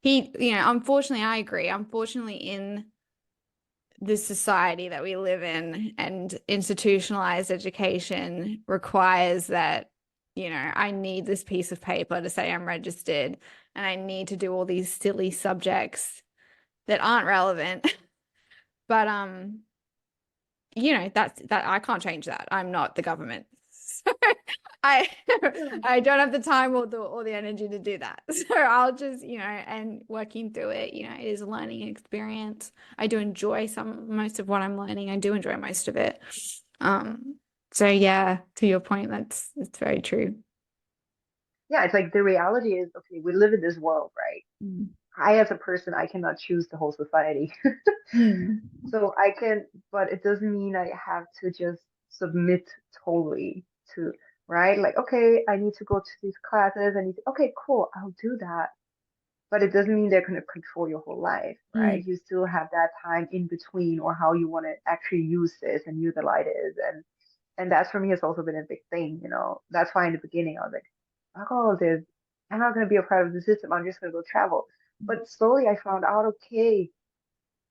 he, you know, unfortunately I agree. Unfortunately in this society that we live in and institutionalized education requires that, you know, I need this piece of paper to say I'm registered and I need to do all these silly subjects that aren't relevant. But you know, that I can't change that. I'm not the government. So I I don't have the time or the energy to do that. So I'll just, you know, and working through it, you know, it is a learning experience. I do enjoy most of what I'm learning. I do enjoy most of it. Um, so yeah, to your point, it's very true. yeah, it's like the reality is, okay, we live in this world, right? Mm. I, as a person, I cannot choose the whole society. Mm. So I can, but it doesn't mean I have to just submit totally to, right? Like, okay, I need to go to these classes. I need to, okay, cool, I'll do that. But it doesn't mean they're going to control your whole life, Mm. right? You still have that time in between or how you want to actually use this and utilize it. And that for me has also been a big thing, you know. That's why in the beginning I was like, oh, there's, I'm not going to be a part of the system. I'm just going to go travel. But slowly I found out, okay,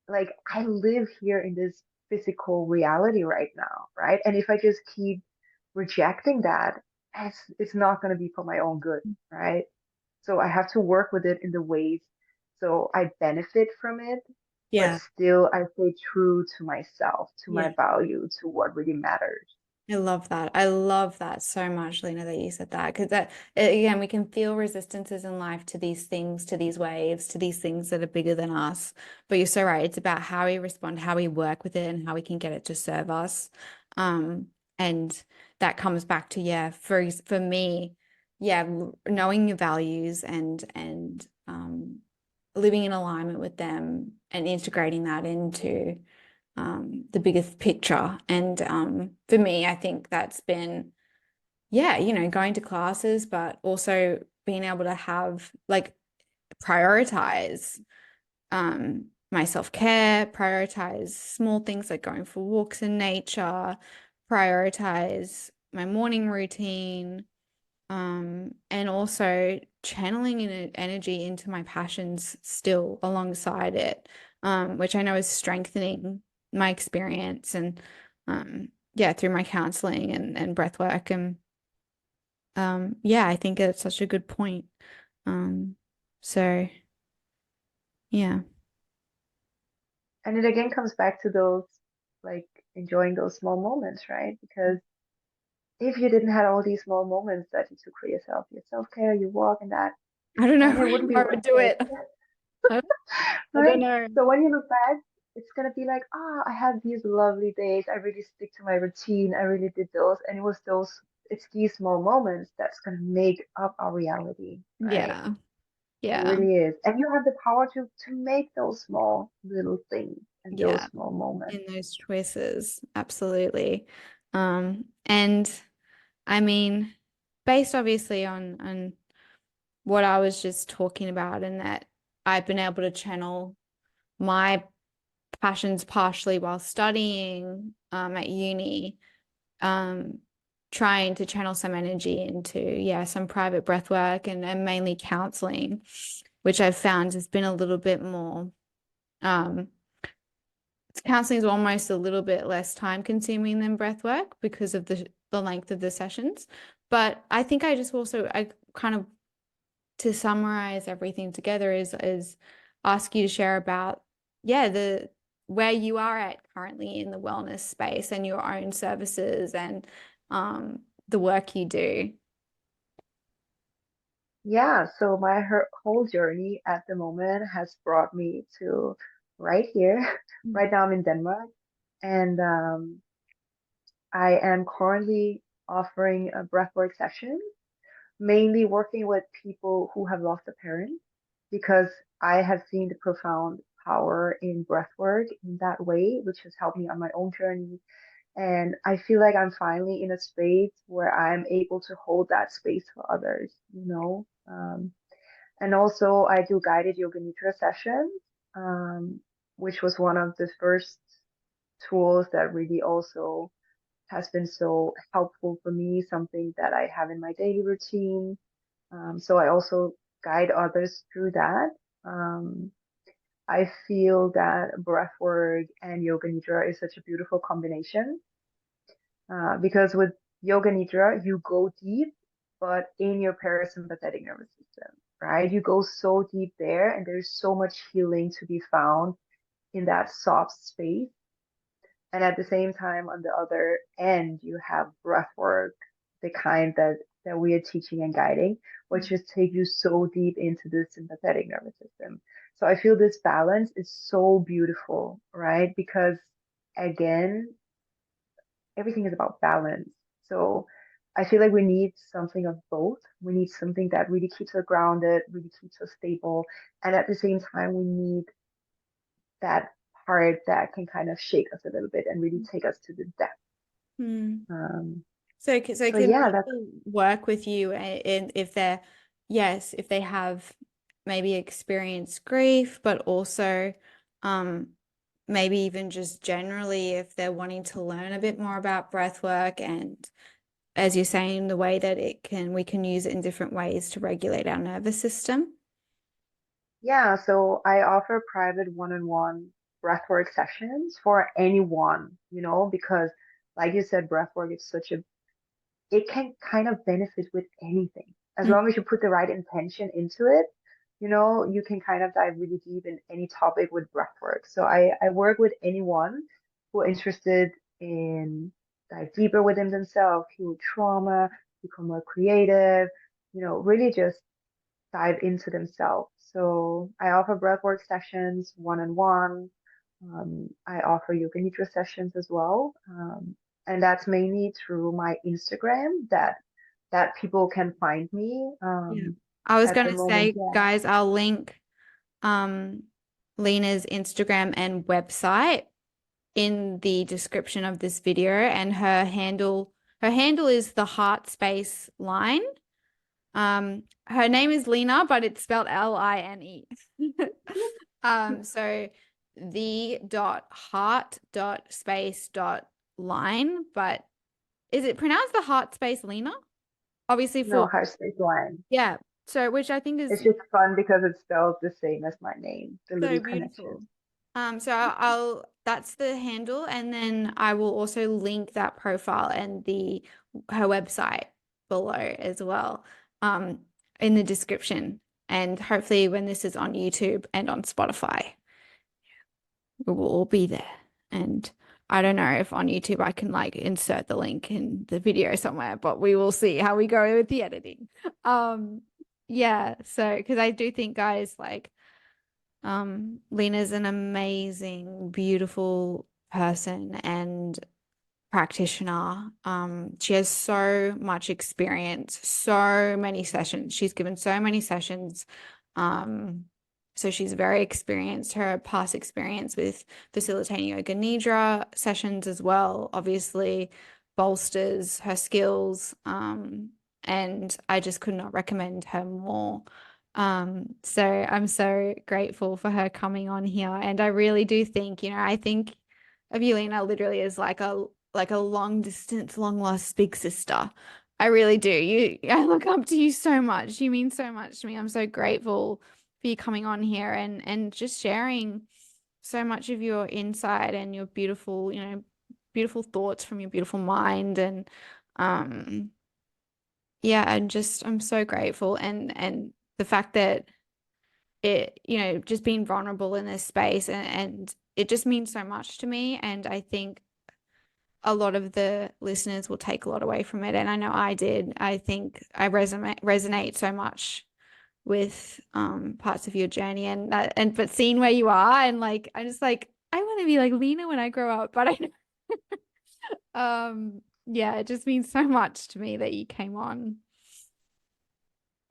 like I live here in this physical reality right now, right? And if I just keep rejecting that, it's not going to be for my own good, right? So I have to work with it in the ways so I benefit from it, but Yeah. still I stay true to myself, to my Yeah. value, to what really matters. I love that. I love that so much, Lena, that you said that because that again, we can feel resistances in life to these things, to these waves, to these things that are bigger than us. But you're so right. It's about how we respond, how we work with it, and how we can get it to serve us. Um, and that comes back to for me, yeah, knowing your values and living in alignment with them and integrating that into the biggest picture. And for me, I think that's been, yeah, going to classes, but also being able to have like prioritize my self-care, prioritize small things like going for walks in nature, prioritize my morning routine, and also channeling energy into my passions still alongside it, which I know is strengthening my experience and yeah, through my counseling and breath work and yeah, I think it's such a good point. Um, so yeah. And it again comes back to those like enjoying those small moments, right? Because if you didn't have all these small moments that you took for yourself, your self-care, your walk and that, I don't know then it wouldn't be how I would worth do it. it. I, I don't Right? know. So when you look back, it's gonna be like, ah, I had these lovely days. I really stick to my routine. I really did those, and it's these small moments that's gonna make up our reality, right? Yeah. It Yeah. really is, and you have the power to make those small little things and those Yeah. small moments. In those choices. Absolutely. And I mean, based obviously on what I was just talking about, and that I've been able to channel my passions partially while studying at uni, um, trying to channel some energy into, yeah, some private breath work and mainly counseling, which I've found has been a little bit more um, counseling is almost a little bit less time consuming than breath work because of the length of the sessions. But I think I just also I kind of to summarize everything together is ask you to share about yeah the where you are at currently in the wellness space and your own services and the work you do. Yeah, so my whole journey at the moment has brought me to right here. Mm. Right now I'm in Denmark, and I am currently offering a breathwork session, mainly working with people who have lost a parent, because I have seen the profound power in breathwork in that way, which has helped me on my own journey. And I feel like I'm finally in a space where I'm able to hold that space for others, you know. And also, I do guided yoga nidra sessions, um, which was one of the first tools that really also has been so helpful for me, something that I have in my daily routine. So I also guide others through that. Um, I feel that breathwork and yoga nidra is such a beautiful combination, because with yoga nidra, you go deep, but in your parasympathetic nervous system, right? You go so deep there, and there's so much healing to be found in that soft space. And at the same time, on the other end, you have breath work, the kind that we are teaching and guiding, which just take you so deep into the sympathetic nervous system. So I feel this balance is so beautiful, right? Because again, everything is about balance. So I feel like we need something of both. We need something that really keeps us grounded, really keeps us stable, and at the same time, we need that part that can kind of shake us a little bit and really take us to the depth. Hmm. Um, So so can yeah, that's people work with you in if they're, yes, if they have maybe experienced grief, but also um maybe even just generally if they're wanting to learn a bit more about breath work and as you're saying, the way that we can use it in different ways to regulate our nervous system. Yeah, so I offer private one-on-one breathwork sessions for anyone, because like you said, breathwork is it can kind of benefit with anything. As Mm, long as you put the right intention into it, you can kind of dive really deep in any topic with breathwork. So I work with anyone who are interested in dive deeper within themselves, heal trauma, become more creative, really just dive into themselves. So I offer breathwork sessions one-on-one. I offer yoga nidra sessions as well. And that's mainly through my Instagram that people can find me. yeah. I was At going the to moment, say, yeah. guys, I'll link um, Lena's Instagram and website in the description of this video, and her handle is the heart space line. Her name is Lena, but it's spelled Line. So the dot heart dot space dot line, but is it pronounced the heart space Lena? Obviously No, for Heart Space Line. yeah. So which I think is It's just fun because it's spelled the same as my name, the so little beautiful. connection. So I'll that's the handle, and then I will also link that profile and the her website below as well, um, in the description. And hopefully, when this is on YouTube and on Spotify, we will all be there. And I don't know if on YouTube I can like insert the link in the video somewhere, but we will see how we go with the editing. Um, yeah, so because I do think, guys, like Lena's an amazing, beautiful person and practitioner. She has so much experience, so many sessions. She's given so many sessions. Um, so she's very experienced. Her past experience with facilitating yoga nidra sessions as well, obviously bolsters her skills. And I just could not recommend her more. So I'm so grateful for her coming on here. And I really do think, I think of you, Lena, literally as like a long distance, long lost big sister. I really do. I look up to you so much. You mean so much to me. I'm so grateful for you coming on here and just sharing so much of your insight and your beautiful, beautiful thoughts from your beautiful mind. And um yeah, I'm so grateful and the fact that just being vulnerable in this space and it just means so much to me. And I think a lot of the listeners will take a lot away from it. And I know I did. I think I resonate so much with parts of your journey but seeing where you are and like I just like I want to be like Lena when I grow up. But I know yeah, it just means so much to me that you came on.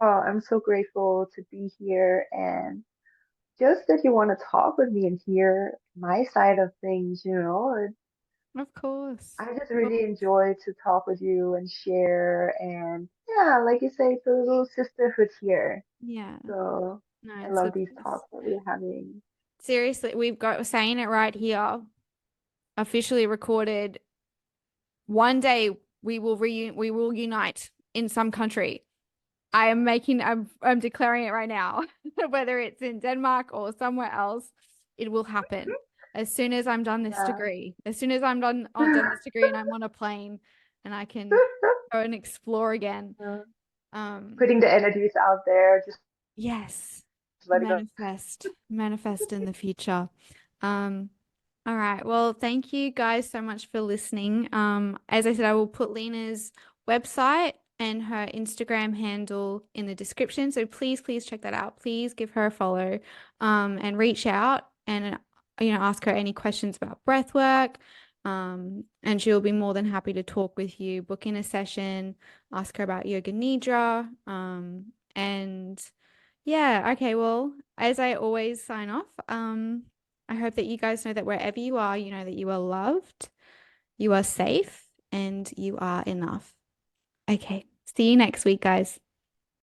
Oh, I'm so grateful to be here and just that you want to talk with me and hear my side of things, Of course. I just Well, really enjoy to talk with you and share. And yeah, like you say, it's a little sisterhood here. yeah. So No, I it's love the these best. talks that we're having. Seriously, we're saying it right here, officially recorded. One day we will unite in some country. I'm declaring it right now. Whether it's in Denmark or somewhere else, it will happen. As soon as I'm done this Yeah. degree. As soon as I'm done this degree and I'm on a plane and I can go and explore again. Uh, Um, Putting the energies out there, just yes. let it go. Manifest in the future. Um, all right. Well, thank you guys so much for listening. As I said, I will put Lena's website and her Instagram handle in the description. So please check that out. Please give her a follow, and reach out and ask her any questions about breath work. And she'll be more than happy to talk with you, book in a session, ask her about yoga nidra. And yeah, okay, well, as I always sign off, I hope that you guys know that wherever you are, you know that you are loved, you are safe, and you are enough. Okay, see you next week, guys.